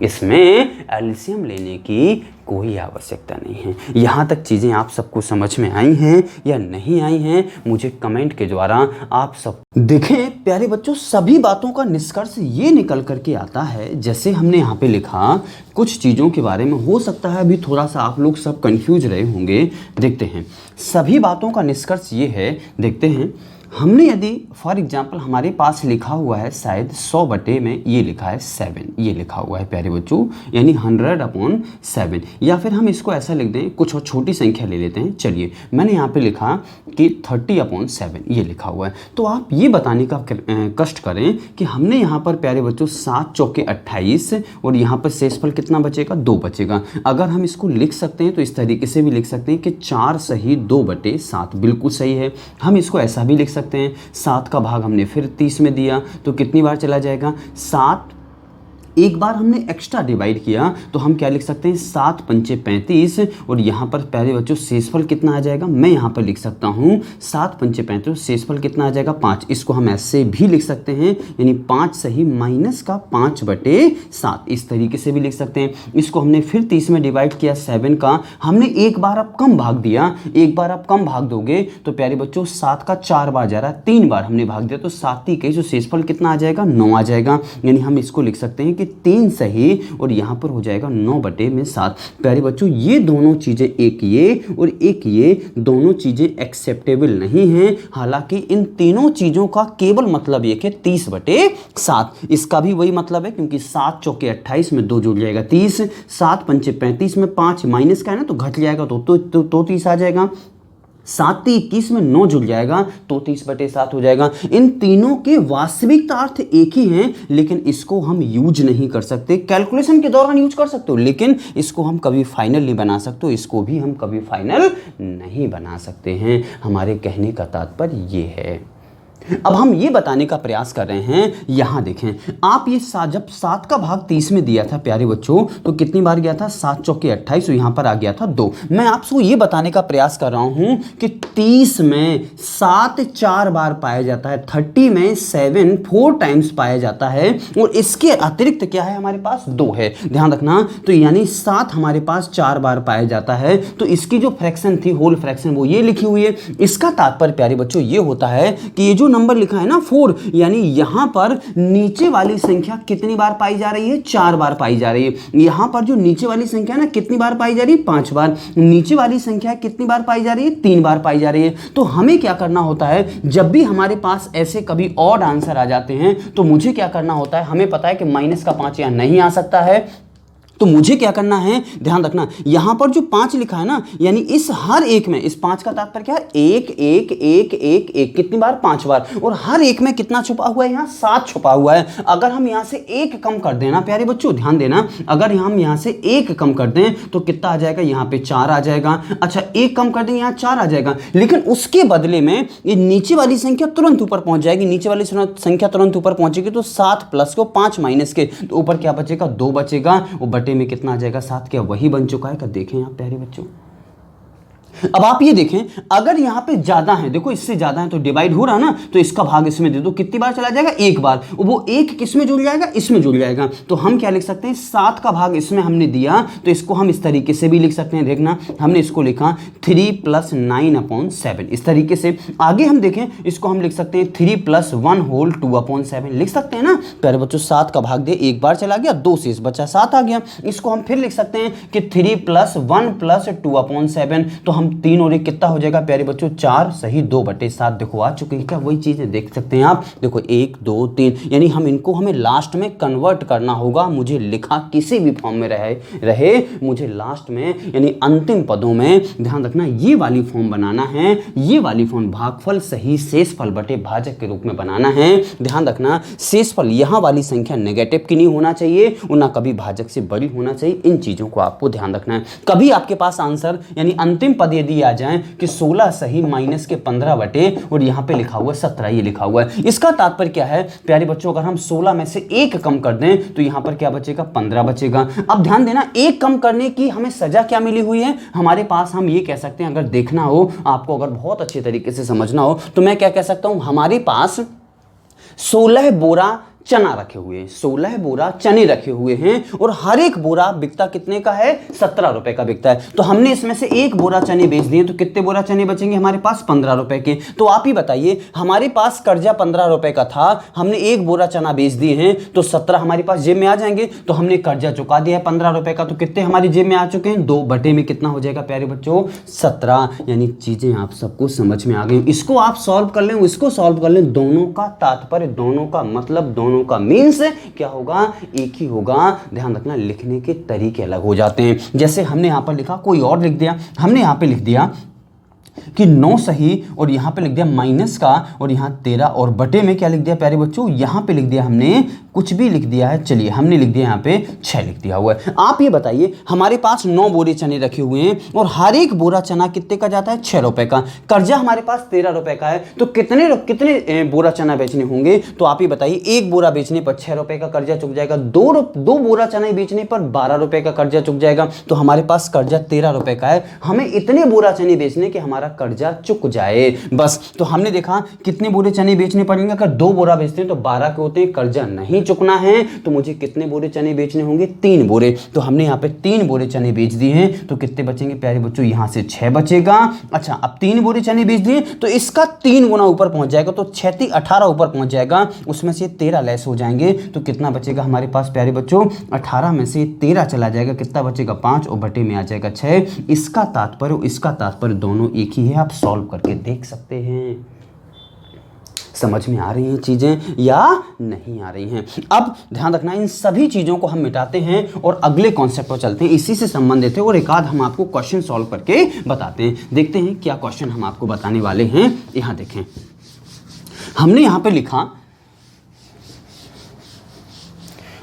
इसमें एलसीएम लेने की कोई आवश्यकता नहीं है। यहाँ तक चीज़ें आप सबको समझ में आई हैं या नहीं आई हैं, मुझे कमेंट के द्वारा आप सब देखें। प्यारे बच्चों, सभी बातों का निष्कर्ष ये निकल करके आता है, जैसे हमने यहाँ पे लिखा कुछ चीज़ों के बारे में, हो सकता है अभी थोड़ा सा आप लोग सब कंफ्यूज रहे होंगे। देखते हैं, सभी बातों का निष्कर्ष ये है, देखते हैं। हमने यदि फॉर एग्जांपल हमारे पास लिखा हुआ है शायद 100 बटे में ये लिखा है 7, ये लिखा हुआ है प्यारे बच्चों, यानी 100/7, या फिर हम इसको ऐसा लिख दें, कुछ और छोटी संख्या ले लेते हैं। चलिए, मैंने यहाँ पे लिखा कि 30/7 ये लिखा हुआ है। तो आप ये बताने का कष्ट करें कि हमने यहाँ पर प्यारे बच्चों 7 चौके 28 और यहाँ पर शेषफल कितना बचेगा 2 बचेगा। अगर हम इसको लिख सकते हैं तो इस तरीके से भी लिख सकते हैं कि 4 सही 2/7 बिल्कुल सही है। हम इसको ऐसा भी लिख सकते हैं, 7 का भाग हमने फिर 30 में दिया तो कितनी बार चला जाएगा 7, एक बार हमने एक्स्ट्रा डिवाइड किया तो हम क्या लिख सकते हैं 7 पंचे 35 और यहाँ पर प्यारे बच्चों शेषफल कितना आ जाएगा, मैं यहाँ पर लिख सकता हूँ 7 पंचे 35, शेषफल कितना आ जाएगा 5। इसको हम ऐसे भी लिख सकते हैं, यानी 5 सही माइनस का 5/7, इस तरीके से भी लिख सकते हैं। इसको हमने फिर 30 में डिवाइड किया, 7 का हमने एक बार अब कम भाग दिया, एक बार आप कम भाग दोगे तो प्यारे बच्चों 7 का 4 बार जा रहा है, 3 बार हमने भाग दिया तो 7 ही जो शेषफल कितना आ जाएगा 9 आ जाएगा। यानी हम इसको लिख सकते हैं कि 3 सही और यहाँ पर हो जाएगा 9/7। प्यारे बच्चों, ये दोनों चीज़ें, एक ये और एक ये, दोनों चीज़ें एक्सेप्टेबल नहीं हैं। हालांकि इन तीनों चीज़ों का केवल मतलब ये कि 30/7, इसका भी वही मतलब है, क्योंकि 7 चौके 28 में 2 जुड़ जाएगा 30, 7 पंचे 35 में 5 माइनस का है ना तो घट जाएगा तो 30 आ जाएगा, 7 21 में 9 जुड़ जाएगा तो 30/7 हो जाएगा। इन तीनों के वास्तविक अर्थ एक ही हैं, लेकिन इसको हम यूज नहीं कर सकते। कैलकुलेशन के दौरान यूज कर सकते हो, लेकिन इसको हम कभी फाइनल नहीं बना सकते, इसको भी हम कभी फाइनल नहीं बना सकते हैं। हमारे कहने का तात्पर्य ये है। अब हम ये बताने का प्रयास कर रहे हैं, यहां देखें आप, ये जब 7 का भाग 30 में दिया था प्यारे बच्चों तो कितनी बार गया था 7 चौके 28, यहां पर आ गया था 2। मैं आपको ये बताने का प्रयास कर रहा हूं कि 30 में 7 4 बार पाया जाता है, 30 में 7 4 टाइम्स पाया जाता है और इसके अतिरिक्त क्या है हमारे पास 2 है, ध्यान रखना। तो यानी 7 हमारे पास 4 बार पाया जाता है, तो इसकी जो फ्रैक्शन थी होल फ्रैक्शन वो ये लिखी हुई है। इसका तात्पर्य प्यारे बच्चों ये होता है कि ये जो नंबर लिखा है ना 4, यानी यहां पर नीचे वाली संख्या कितनी बार पाई जा रही है 4 बार पाई जा रही है। यहां पर जो नीचे वाली संख्या है ना कितनी बार पाई जा रही है 5 बार, नीचे वाली संख्या कितनी बार पाई जा रही है 3 बार पाई जा रही है। तो हमें क्या करना होता है, जब भी हमारे पास ऐसे कभी ऑड आंसर आ जाते हैं तो मुझे क्या करना होता है, हमें पता है कि माइनस का 5 यहां नहीं आ सकता है, तो मुझे क्या करना है, ध्यान रखना, यहां पर जो 5 लिखा है ना, यानी इस हर एक में, इस 5 का तात्पर्य क्या है 1 1 1 1 1, कितनी बार 5 बार, और हर एक में कितना छुपा हुआ है यहां 7 छुपा हुआ है। अगर हम यहां से 1 कम कर देना प्यारे बच्चों, ध्यान देना, अगर हम यहां से 1 कम कर दें तो कितना आ जाएगा, यहां पे 4 आ जाएगा। अच्छा 1 कम कर देंगे यहां 4 आ जाएगा, लेकिन उसके बदले में ये नीचे वाली संख्या तुरंत ऊपर पहुंच जाएगी, नीचे वाली संख्या तुरंत ऊपर पहुंचेगी तो 7 प्लस को 5 माइनस के, तो ऊपर क्या बचेगा 2 बचेगा, और बटे में कितना आ जाएगा 7, क्या वही बन चुका है। क्या देखें आप प्यारे बच्चों, अब आप ये देखें अगर यहां पे ज्यादा है, देखो इससे ज्यादा है तो डिवाइड हो रहा ना, तो इसका भाग इसमें दे दो, कितनी बार चला जाएगा 1 बार, वो 1 किस में जुड़ जाएगा, इसमें जुड़ जाएगा। तो हम क्या लिख सकते हैं 7 का भाग इसमें हमने दिया तो इसको हम इस तरीके से भी लिख सकते हैं, देखना हमने इसको लिखा 3 + 9/7, इस तरीके से। आगे हम देखें इसको हम लिख सकते हैं 3 + 1 होल 2/7 लिख सकते हैं ना प्यारे बच्चों। 7 का भाग दे 1 बार चला गया, 2 शेष बचा 7 आ गया। इसको हम फिर लिख सकते हैं कि 3 + 1 + 2/7, तो हम 3 और 1 कितना हो जाएगा प्यारे बच्चों 4 सही 2/7, देखो आ चुकी है। क्या वही चीजें देख सकते हैं आप, देखो 1 2 3, यानी हमें लास्ट में कन्वर्ट करना होगा। मुझे लिखा किसी भी फॉर्म में रहे मुझे लास्ट में यानी अंतिम पदों में, ध्यान रखना, ये वाली फॉर्म बनाना है, ये वाली फॉर्म भागफल सही शेषफल बटे भाजक के रूप में बनाना है। ध्यान रखना शेषफल यहां वाली संख्या नेगेटिव की नहीं होना चाहिए और ना कभी भाजक से बड़ी होना चाहिए, इन चीजों को आपको ध्यान रखना है। कभी आपके पास आंसर यानी अंतिम पद बाद यदि आ जाए कि 16 सही माइनस के 15 बटे और यहाँ पे लिखा हुआ 17, ये लिखा हुआ है। इसका तात्पर्य क्या है प्यारे बच्चों, अगर हम 16 में से एक कम कर दें तो यहाँ पर क्या बचेगा, 15 बचेगा। अब ध्यान देना, एक कम करने की हमें सजा क्या मिली हुई है हमारे पास, हम ये कह सकते हैं, अगर देखना हो आपको, अगर बहुत अच्छे तरीके से समझना हो तो मैं क्या कह सकता हूं, हमारे पास 16 बोरा चना रखे हुए हैं, 16 बोरा चने रखे हुए हैं और हर एक बोरा बिकता कितने का है, 17 रुपए का बिकता है। तो हमने इसमें से एक बोरा चने बेच दिए तो कितने बोरा चने बचेंगे हमारे पास, 15 रुपए के। तो आप ही बताइए, हमारे पास कर्जा 15 रुपए का था, हमने एक बोरा चना बेच दिए हैं तो 17 हमारे पास जेब में आ जाएंगे। तो हमने कर्जा चुका दिया है 15 रुपए का, तो कितने हमारी जेब में आ चुके हैं, 2 बटे में कितना हो जाएगा प्यारे बच्चों, 17। यानी चीजें आप सबको समझ में आ गई। इसको आप सॉल्व कर लें, इसको सॉल्व कर लें, दोनों का तात्पर्य, दोनों का मतलब, दोनों का मीन्स क्या होगा, एक ही होगा। ध्यान रखना, लिखने के तरीके अलग हो जाते हैं। जैसे हमने यहां पर लिखा, कोई और लिख दिया, हमने यहां पे लिख दिया कि 9 सही और यहां पे लिख दिया माइनस का और यहां 13 और बटे में क्या लिख दिया प्यारे बच्चों, यहां पे लिख दिया हमने, कुछ भी लिख दिया है, चलिए हमने लिख दिया यहां पे 6 लिख दिया हुआ है। आप ये बताइए, हमारे पास 9 बोरे चने रखे हुए हैं और हर एक बोरा चना कितने का जाता है, 6 रुपए का। कर्जा हमारे पास 13 रुपए का है, तो कितने बोरा चना बेचने होंगे, तो आप ये बताइए, एक बोरा बेचने पर 6 रुपए का कर्जा चुक जाएगा, दो बोरा चना बेचने पर 12 रुपए का कर्जा चुक जाएगा। तो हमारे पास कर्जा 13 रुपए का है, हमें इतने बोरा चने बेचने के हमारा कर्जा चुक जाए बस। तो हमने देखा कितने बोरे चने बेचने पड़ेंगे, अगर 2 बोरा बेचते हैं तो 12 के होते हैं, कर्जा नहीं चुकना है तो मुझे कितने बोरे चने बेचने होंगे, 3 बोरे। तो हमने यहाँ पे 3 बोरे चने बेच दिए हैं, तो कितने बचेंगे प्यारे बच्चों, यहाँ से 6 बचेगा। अच्छा, अब 3 बोरे चने बेच दिए तो इसका 3 गुना ऊपर पहुंच जाएगा, तो 6 18 ऊपर पहुंच जाएगा, उसमें से 13 लेस हो जाएंगे, तो कितना बचेगा हमारे पास प्यारे बच्चों, 18 में से 13 चला जाएगा, कितना बचेगा, 5 और बटे में आ जाएगा 6। इसका तात्पर्य दोनों एक ही है। आप सॉल्व करके देख सकते हैं। समझ में आ रही हैं चीजें या नहीं आ रही हैं। अब ध्यान रखना, इन सभी चीजों को हम मिटाते हैं और अगले कॉन्सेप्ट पर चलते हैं, इसी से संबंधित है, और एक आध हम आपको क्वेश्चन सॉल्व करके बताते हैं। देखते हैं क्या क्वेश्चन हम आपको बताने वाले हैं। यहां देखें, हमने यहां पे लिखा,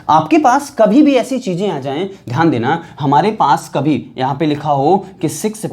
आपके पास कभी भी ऐसी चीजें आ जाएं, ध्यान देना, हमारे पास कभी यहाँ पे लिखा हो कि 6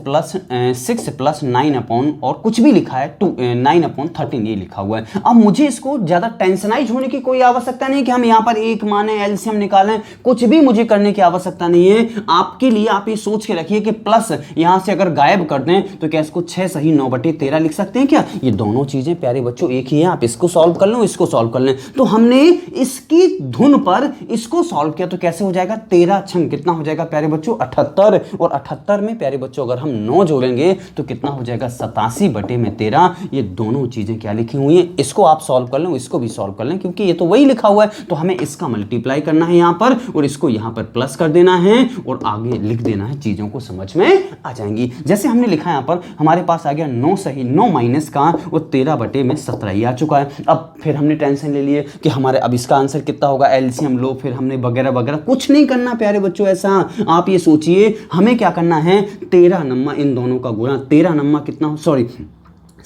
प्लस 9 अपॉन और कुछ भी लिखा है 9 अपॉन 13, ये लिखा हुआ है। अब मुझे इसको ज्यादा टेंशनाइज होने की कोई आवश्यकता नहीं कि हम यहाँ पर एक माने एलसीएम निकालें, कुछ भी मुझे करने की आवश्यकता नहीं है। आपके लिए आप ये सोच के रखिए कि प्लस यहाँ से अगर गायब कर दें तो क्या इसको 6 सही 9 बटे 13 लिख सकते हैं क्या, ये दोनों चीजें प्यारे बच्चों एक ही है। आप इसको सॉल्व कर लो, इसको सॉल्व कर लें। तो हमने इसकी धुन पर इसको सॉल्व किया तो कैसे हो जाएगा, 13 छंग कितना हो जाएगा प्यारे बच्चों, 78, और 78 में प्यारे बच्चों अगर हम 9 जोड़ेंगे तो कितना हो जाएगा, 87 बटे में 13। ये दोनों चीजें क्या लिखी हुई हैं, इसको आप सॉल्व कर लें, इसको भी सॉल्व कर लें, क्योंकि ये तो वही लिखा हुआ है। तो हमें इसका मल्टीप्लाई करना है यहाँ पर और इसको यहाँ पर प्लस कर देना है और आगे लिख देना है, चीजों को समझ में आ जाएंगी। जैसे हमने लिखा यहाँ पर, हमारे पास आ गया 9 सही 9 माइनस का और 13 बटे में 17 ही आ चुका है। अब फिर हमने टेंशन ले लिए कि हमारे अब इसका आंसर कितना होगा, एलसीएम लो, फिर हमने वगैरह वगैरह कुछ नहीं करना प्यारे बच्चों। ऐसा आप ये सोचिए, हमें क्या करना है, 13 नम्मा इन दोनों का गुणा, 13 नम्मा कितना, सॉरी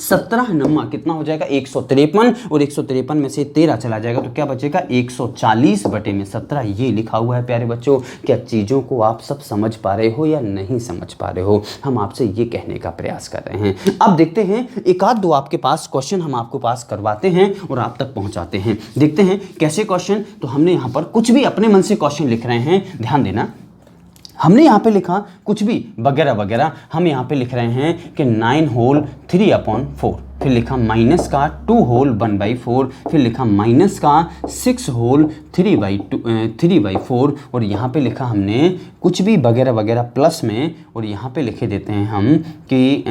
17 नम्मा कितना हो जाएगा, 153, और 153 में से 13 चला जाएगा तो क्या बचेगा, 140 बटे में 17, ये लिखा हुआ है प्यारे बच्चों। क्या चीज़ों को आप सब समझ पा रहे हो या नहीं समझ पा रहे हो, हम आपसे ये कहने का प्रयास कर रहे हैं। अब देखते हैं, एक आध दो आपके पास क्वेश्चन हम आपको पास करवाते हैं और आप तक पहुंचाते हैं। देखते हैं कैसे क्वेश्चन। तो हमने यहाँ पर कुछ भी अपने मन से क्वेश्चन लिख रहे हैं, ध्यान देना। हमने यहाँ पे लिखा कुछ भी वगैरह वगैरह, हम यहाँ पे लिख रहे हैं कि 9 होल 3 अपॉन 4, फिर लिखा माइनस का 2 होल 1/4, फिर लिखा माइनस का 6 होल 3/4, और यहाँ पे लिखा हमने कुछ भी वगैरह वगैरह प्लस में, और यहाँ पे लिखे देते हैं हम कि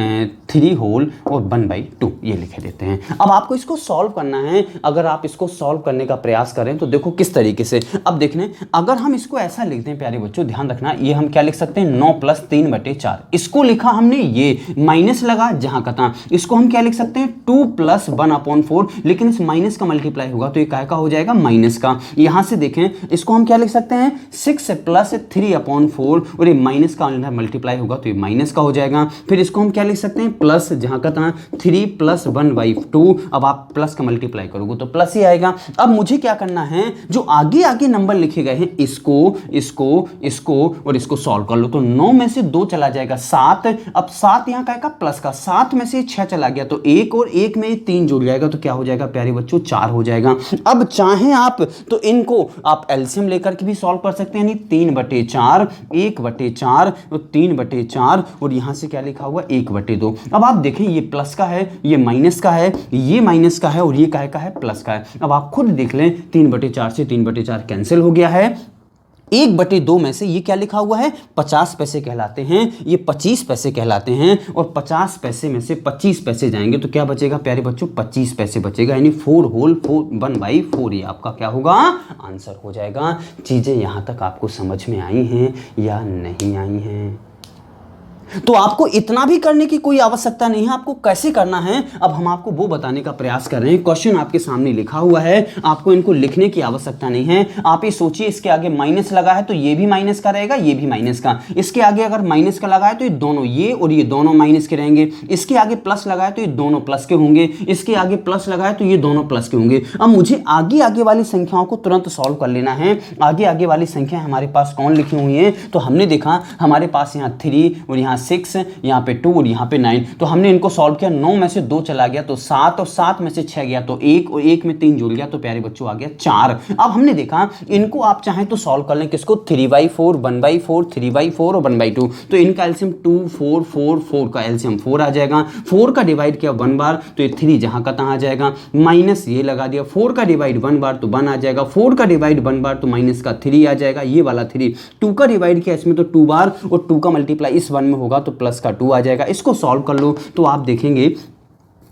3 होल और 1/2, ये लिखे देते हैं। अब आपको इसको सॉल्व करना है। अगर आप इसको सॉल्व करने का प्रयास करें तो देखो किस तरीके से। अब देखने, अगर हम इसको ऐसा लिख दें प्यारे बच्चों, ध्यान रखना, ये हम क्या लिख सकते हैं, 9 + 3/4, इसको लिखा हमने, ये माइनस लगा जहाँ का था, इसको हम क्या लिख सकते हैं, हैं 2 प्लस 1/4, लेकिन इस माइनस का मल्टीप्लाई होगा तो ये काय का हो जाएगा, माइनस का। यहां से देखें इसको हम क्या लिख सकते हैं, 6 प्लस 3/4, और ये माइनस का मल्टीप्लाई होगा तो ये माइनस का हो जाएगा। फिर इसको हम क्या लिख सकते हैं, प्लस, जहां का था 3 प्लस 1/2, अब आप प्लस का मल्टीप्लाई करोगे तो प्लस ही आएगा। अब मुझे क्या करना है, जो आगे आगे नंबर लिखे गए हैं इसको इसको इसको और इसको सॉल्व कर लो। तो 9 में से 2 चला जाएगा 7, अब 7 यहां का प्लस का, 7 में से 6 चला गया तो 1, और 1 में 3 जुड़ जाएगा तो क्या हो जाएगा प्यारे बच्चों, 4 हो जाएगा। अब चाहें आप तो इनको आप एलसीएम लेकर के भी सॉल्व कर सकते हैं, यानी 3/4, 1/4 और 3/4, और यहां से क्या लिखा हुआ 1/2। अब आप देखें ये प्लस का है, ये माइनस का है, ये माइनस का है, और ये काय का है, प्लस का है। अब आप खुद देख लें, 3/4 से 3/4 कैंसिल हो गया है। 1/2 में से ये क्या लिखा हुआ है, 50 पैसे कहलाते हैं, ये 25 पैसे कहलाते हैं, और 50 पैसे में से 25 पैसे जाएंगे तो क्या बचेगा प्यारे बच्चों, 25 पैसे बचेगा, यानी 4 होल 1/4, ये आपका क्या होगा, आंसर हो जाएगा। चीजें यहां तक आपको समझ में आई हैं या नहीं आई हैं? तो आपको इतना भी करने की कोई आवश्यकता नहीं है। आपको कैसे करना है अब हम आपको वो बताने का प्रयास कर रहे हैं। क्वेश्चन आपके सामने लिखा हुआ है, आपको इनको लिखने की आवश्यकता नहीं है। आप ये सोचिए इसके आगे माइनस लगा है तो ये भी माइनस का रहेगा, ये भी माइनस का। इसके आगे अगर माइनस का लगा है तो ये दोनों, ये और ये दोनों माइनस के रहेंगे। इसके आगे प्लस लगा है तो ये दोनों प्लस के होंगे। इसके आगे प्लस लगा है तो ये दोनों प्लस के होंगे। अब मुझे आगे आगे वाली संख्याओं को तुरंत सॉल्व कर लेना है। आगे आगे वाली संख्या हमारे पास कौन लिखी हुई है, तो हमने देखा हमारे पास यहाँ 3 और यहाँ 6, यहाँ पे 2 और यहाँ पे 9, तो हमने इनको सॉल्व किया। 9 में से 2 चला गया तो 7, और 7 में से 6 गया तो 1, और 1 में 3 जुड़ गया तो प्यारे बच्चों आ गया 4। अब हमने देखा इनको आप चाहें तो सॉल्व कर लें, किसको, 3/4, 1/4, 3/4 और 1/2। तो इनका एलसीएम 2, 4, 4, 4 का एलसीएम 4 आ जाएगा। 4 का डिवाइड किया 1 बार तो ये 3 जहां का तहां आ जाएगा, माइनस ये लगा दिया। 4 का डिवाइड 1 बार तो 1 आ जाएगा, 4 का डिवाइड 1 बार तो माइनस का 3 आ जाएगा, ये वाला 3। 2 का डिवाइड किया इसमें तो 2 बार, और 2 का मल्टीप्लाई इस 1 में होगा तो प्लस का 2 आ जाएगा। इसको सॉल्व कर लो तो आप देखेंगे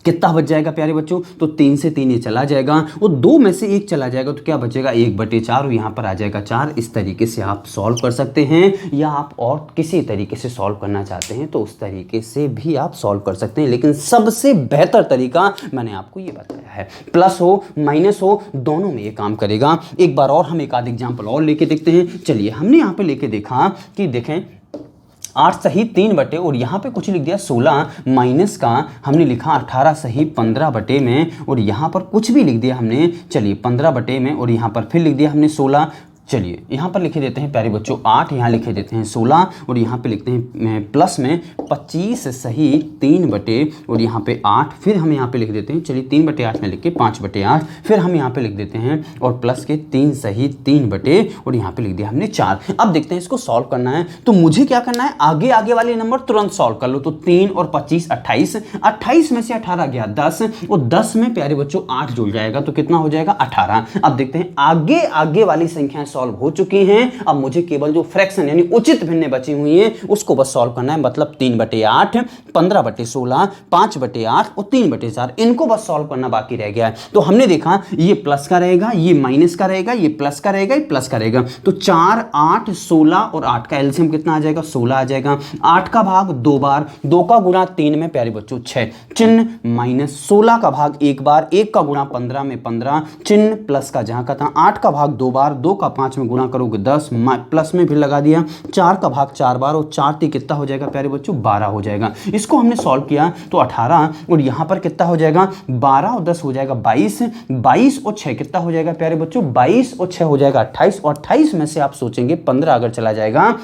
कितना बच जाएगा प्यारे बच्चों, तो 3 से 3 ये चला जाएगा, और 2 में से 1 चला जाएगा तो क्या बचेगा, 1/4, और यहाँ पर आ जाएगा 4। इस तरीके से आप सॉल्व कर सकते हैं, या आप और किसी तरीके से सॉल्व करना चाहते हैं तो उस तरीके से भी आप सॉल्व कर सकते हैं, लेकिन सबसे बेहतर तरीका मैंने आपको ये बताया है। प्लस हो माइनस हो दोनों में ये काम करेगा। एक बार और हम एक आध एग्जाम्पल और लेके देखते हैं। चलिए हमने यहाँ पे लेके देखा कि देखें 8 सही 3/, और यहाँ पे कुछ लिख दिया 16, माइनस का हमने लिखा 18 सही 15/, में, और यहाँ पर कुछ भी लिख दिया हमने, चलिए 15/, में, और यहाँ पर फिर लिख दिया हमने 16। चलिए यहाँ पर लिखे देते हैं प्यारे बच्चों 8, यहाँ लिखे देते हैं 16, और यहाँ पे लिखते हैं प्लस में 25 सही 3/, और यहाँ पे 8, फिर हम यहाँ पे लिख देते हैं, चलिए 3/8 में लिख के 5/8, फिर हम यहाँ पे लिख देते हैं और प्लस के 3 सही 3/, और यहाँ पे लिख दिया हमने 4। अब देखते हैं इसको सॉल्व करना है तो मुझे क्या करना है, आगे आगे वाले नंबर तुरंत सॉल्व कर लो। तो 3 और 25 28, 28 में से 18 गया 10, और 10 में प्यारे बच्चों 8 जुड़ जाएगा तो कितना हो जाएगा 18। अब देखते हैं आगे आगे वाली संख्याएं सॉल्व हो चुकी हैं। अब मुझे केवल जो फ्रैक्शन यानी उचित भिन्नें बची हुई हैं उसको बस सॉल्व करना है, मतलब 3/8, 15/16, 5/8 और 3/4, इनको बस सॉल्व करना बाकी रह गया है। तो हमने देखा ये प्लस का रहेगा, ये माइनस का रहेगा, ये प्लस का रहेगा, ये प्लस का रहेगा। तो 4, 8, 16 और 8 का एलसीएम कितना आ जाएगा, 16 आ जाएगा। 8 का भाग 2 बार, 2 का गुणा 3 में प्यारे बच्चों 6, चिन्ह माइनस। 16 का भाग 1 बार, 1 का गुणा 15 में 15, चिन्ह प्लस का जहां का था। 8 का भाग 2 बार, 2 का 5 में गुणा करोगे 10, प्लस में फिर लगा दिया। 4 का भाग 4 बार, और 4 3 कितना हो जाएगा प्यारे बच्चों, 12 हो जाएगा। इसको हमने सॉल्व किया तो 18, और यहां पर कितना हो जाएगा, 12 और 10 हो जाएगा 22, 22 और 6 कितना हो जाएगा प्यारे बच्चों, 22 और 6 हो जाएगा 28, और 28 में से आप सोचेंगे 15 अगर चला जाएगा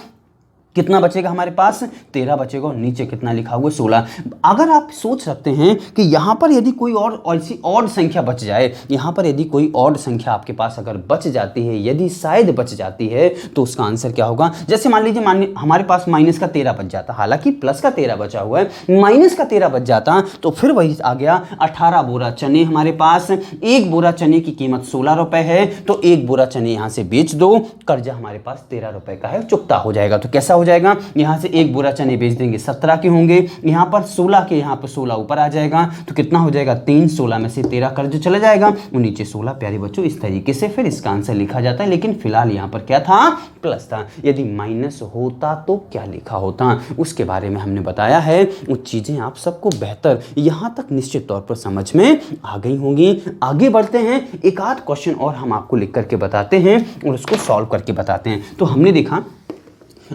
कितना बचेगा हमारे पास, 13 बचेगा, और नीचे कितना लिखा हुआ 16। अगर आप सोच सकते हैं कि यहाँ पर यदि कोई और ऐसी ऑड संख्या बच जाए, यहाँ पर यदि कोई ऑड संख्या आपके पास अगर बच जाती है, यदि शायद बच जाती है तो उसका आंसर क्या होगा। जैसे मान लीजिए हमारे पास माइनस का 13 बच जाता, हालांकि प्लस का 13 बचा हुआ है, माइनस का 13 बच जाता तो फिर वही आ गया 18 बोरा चने हमारे पास। एक बोरा चने की कीमत 16 रुपए है, तो एक बोरा चने यहाँ से बेच दो, कर्जा हमारे पास 13 रुपए का है, चुकता हो जाएगा। तो कैसा हो जाएगा, यहाँ से एक बोरा चने बेच देंगे 17 के होंगे, यहाँ पर 16 के, यहाँ पर 16 ऊपर आ जाएगा तो कितना हो जाएगा 3, 16 में से 13 कर्ज चला जाएगा और नीचे 16। प्यारे बच्चों इस तरीके से फिर इसका आंसर लिखा जाता है, लेकिन फिलहाल यहाँ पर क्या था, प्लस था। यदि माइनस होता तो क्या लिखा होता, उसके बारे में हमने बताया है। वो चीज़ें आप सबको बेहतर यहाँ तक निश्चित तौर पर समझ में आ गई होंगी। आगे बढ़ते हैं, एक आध क्वेश्चन और हम आपको लिख करके बताते हैं और उसको सॉल्व करके बताते हैं। तो हमने देखा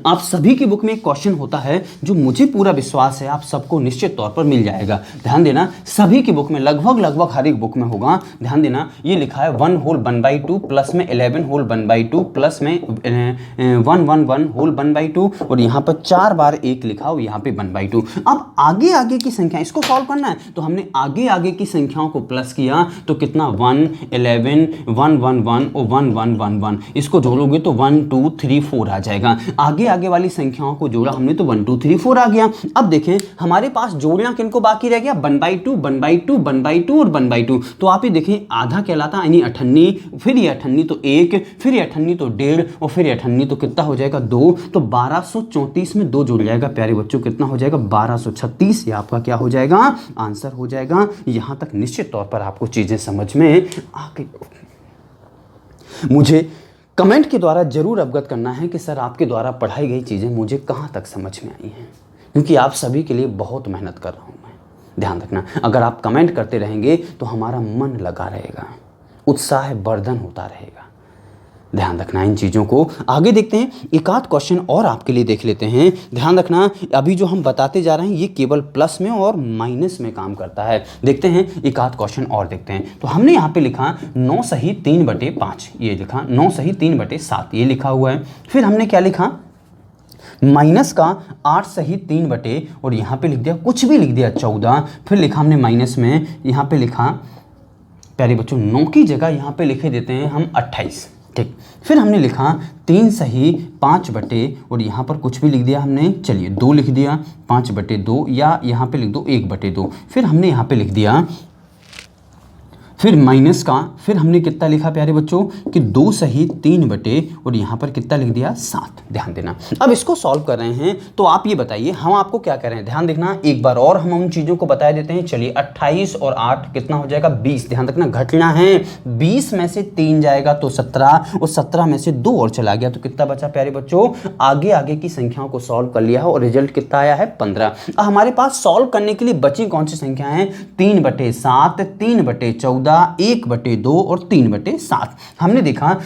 आप सभी की बुक में एक क्वेश्चन होता है जो मुझे पूरा विश्वास है आप सबको निश्चित तौर पर मिल जाएगा। ध्यान देना, सभी की बुक में लगभग हर एक बुक में होगा। ध्यान देना, ये लिखा है 1 होल 1/2 प्लस में 11 होल 1/2 प्लस में 1 होल 1/2 और यहाँ पर 4 बार 1 लिखा हो, यहाँ पे 1/2। अब आगे की संख्या इसको सॉल्व करना है, तो हमने आगे की संख्याओं को प्लस किया तो कितना 1, 11, 1, 1, 1 और 1, 1, 1, 1, इसको जोड़ोगे तो 1, 2, 3, 4 आ जाएगा। आगे वाली संख्याओं को जोड़ा हमने तो 1, 2, 3, 4 आ गया। अब देखें हमारे पास जोड़ना किनको बाकी रह गया, 1/2, 1/2, 1/2 और 1/2। तो आप ये देखें आधा कहलाता यानी 98, फिर ये 98 तो 1, फिर ये 98 तो 1.5 और फिर ये 98 तो कितना हो जाएगा 2, तो 1234 में 2 जुड़ जाएगा। प्यारे बच्चों कितना हो जाएगा 1236, ये आपका क्या हो जाएगा आंसर हो जाएगा। यहां तक निश्चित तौर पर आपको चीजें समझ में आ गई। मुझे कमेंट के द्वारा जरूर अवगत करना है कि सर आपके द्वारा पढ़ाई गई चीज़ें मुझे कहाँ तक समझ में आई हैं, क्योंकि आप सभी के लिए बहुत मेहनत कर रहा हूँ मैं। ध्यान रखना, अगर आप कमेंट करते रहेंगे तो हमारा मन लगा रहेगा, उत्साह वर्धन होता रहेगा। ध्यान रखना इन चीज़ों को। आगे देखते हैं, एक आध क्वेश्चन और आपके लिए देख लेते हैं। ध्यान रखना, अभी जो हम बताते जा रहे हैं ये केवल प्लस में और माइनस में काम करता है। देखते हैं एक आध क्वेश्चन और देखते हैं। तो हमने यहाँ पे लिखा 9 सही 3/5, ये लिखा 9 सही 3/7, ये लिखा हुआ है। फिर हमने क्या लिखा, माइनस का 8 सही 3 और यहाँ पे लिख दिया, कुछ भी लिख दिया 14। फिर लिखा हमने माइनस में, यहाँ पे लिखा प्यारे बच्चों 9 की जगह यहाँ पे लिखे देते हैं हम 28, ठीक। फिर हमने लिखा 3 सही 5 और यहाँ पर कुछ भी लिख दिया हमने, चलिए 2 लिख दिया 5/2 या यहाँ पे लिख दो 1/2। फिर हमने यहाँ पे लिख दिया, फिर माइनस का, फिर हमने कितना लिखा प्यारे बच्चों कि 2 सही 3 और यहाँ पर कितना लिख दिया 7। ध्यान देना, अब इसको सॉल्व कर रहे हैं तो आप ये बताइए हम आपको क्या कर रहे हैं। ध्यान देखना, एक बार और हम उन चीज़ों को बता देते हैं। चलिए 28 और 8 कितना हो जाएगा 20। ध्यान रखना घटना है, 20 में से 3 जाएगा तो 17 और 17 में से 2 और चला गया तो कितना बचा प्यारे बच्चों। आगे की संख्याओं को सॉल्व कर लिया है और रिजल्ट कितना आया है 15। हमारे पास सॉल्व करने के लिए बची कौन सी संख्या है, 3/7, 3/14, 1/2 और 3/7। हमने देखा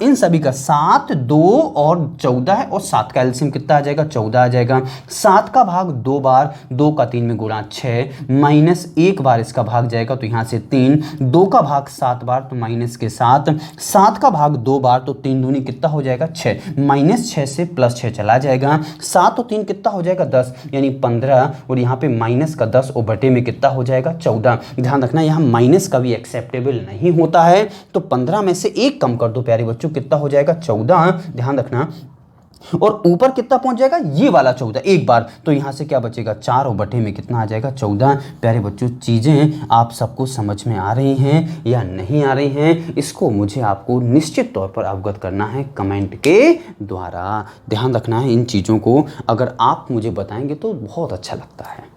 इन सभी का 7, 2 और 14 है और 7 का एलसीएम कितना आ जाएगा 14 आ जाएगा। 7 का भाग 2 बार, 2 का 3 में गुणा 6, माइनस 1 बार इसका भाग जाएगा तो यहाँ से 3, 2 का भाग 7 बार तो माइनस के 7, 7 का भाग 2 बार तो 3 दूनी कितना हो जाएगा 6, माइनस 6 से प्लस 6 चला जाएगा। 7 और 3 कितना हो जाएगा 10 यानी 15 और यहाँ पे माइनस का 10 और बटे में कितना हो जाएगा 14। ध्यान रखना यहाँ माइनस का भी एक्सेप्टेबल नहीं होता है तो 15 में से 1 कम कर दो प्यारे बच्चों, कितना हो जाएगा 14। ध्यान रखना, और ऊपर कितना पहुंच जाएगा ये वाला 14 एक बार, तो यहां से क्या बचेगा 4 और बटे में कितना आ जाएगा 14। प्यारे बच्चों चीज़ें आप सबको समझ में आ रही हैं या नहीं आ रही हैं, इसको मुझे आपको निश्चित तौर पर अवगत करना है कमेंट के द्वारा। ध्यान रखना है इन चीज़ों को, अगर आप मुझे बताएंगे तो बहुत अच्छा लगता है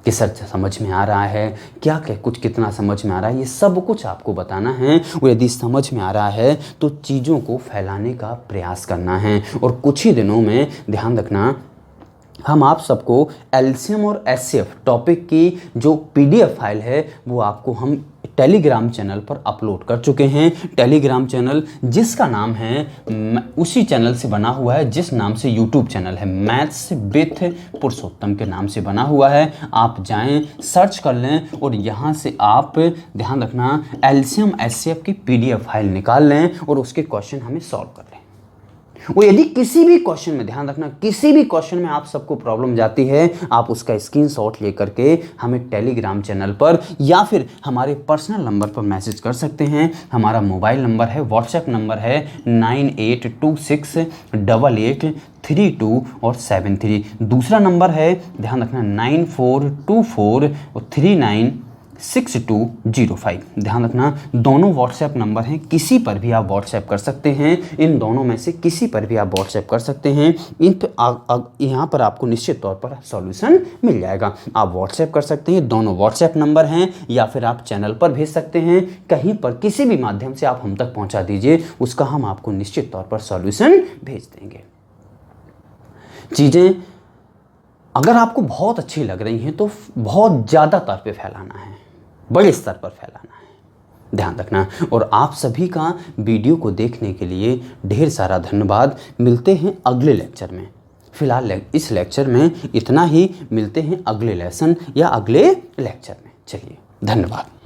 कि सर समझ में आ रहा है क्या कुछ कितना समझ में आ रहा है, ये सब कुछ आपको बताना है। और यदि समझ में आ रहा है तो चीज़ों को फैलाने का प्रयास करना है। और कुछ ही दिनों में ध्यान रखना हम आप सबको एलसीएम और एचसीएफ टॉपिक की जो पीडीएफ फाइल है वो आपको हम टेलीग्राम चैनल पर अपलोड कर चुके हैं। टेलीग्राम चैनल जिसका नाम है उसी चैनल से बना हुआ है जिस नाम से यूट्यूब चैनल है, मैथ्स विथ पुरुषोत्तम के नाम से बना हुआ है। आप जाएं सर्च कर लें और यहाँ से आप ध्यान रखना एलसीएम एचसीएफ की पीडीएफ फाइल निकाल लें और उसके क्वेश्चन हमें सॉल्व कर लें। और यदि किसी भी क्वेश्चन में ध्यान रखना किसी भी क्वेश्चन में आप सबको प्रॉब्लम जाती है, आप उसका स्क्रीनशॉट लेकर के हमें टेलीग्राम चैनल पर या फिर हमारे पर्सनल नंबर पर मैसेज कर सकते हैं। हमारा मोबाइल नंबर है, व्हाट्सएप नंबर है 98268832 और 73। दूसरा नंबर है ध्यान रखना 9424 और 39 6205। ध्यान रखना दोनों व्हाट्सएप नंबर हैं, किसी पर भी आप व्हाट्सएप कर सकते हैं, इन दोनों में से किसी पर भी आप व्हाट्सएप कर सकते हैं। इन पे यहाँ पर आपको निश्चित तौर पर सॉल्यूशन मिल जाएगा। आप व्हाट्सएप कर सकते हैं, दोनों व्हाट्सएप नंबर हैं, या फिर आप चैनल पर भेज सकते हैं, कहीं पर किसी भी माध्यम से आप हम तक पहुँचा दीजिए, उसका हम आपको निश्चित तौर पर सॉल्यूशन भेज देंगे। चीज़ें अगर आपको बहुत अच्छी लग रही हैं तो बहुत ज़्यादा स्तर पे फैलाना है, बड़े स्तर पर फैलाना है, ध्यान रखना। और आप सभी का वीडियो को देखने के लिए ढेर सारा धन्यवाद। मिलते हैं अगले लेक्चर में। फिलहाल इस लेक्चर में इतना ही, मिलते हैं अगले लेसन या अगले लेक्चर में। चलिए, धन्यवाद।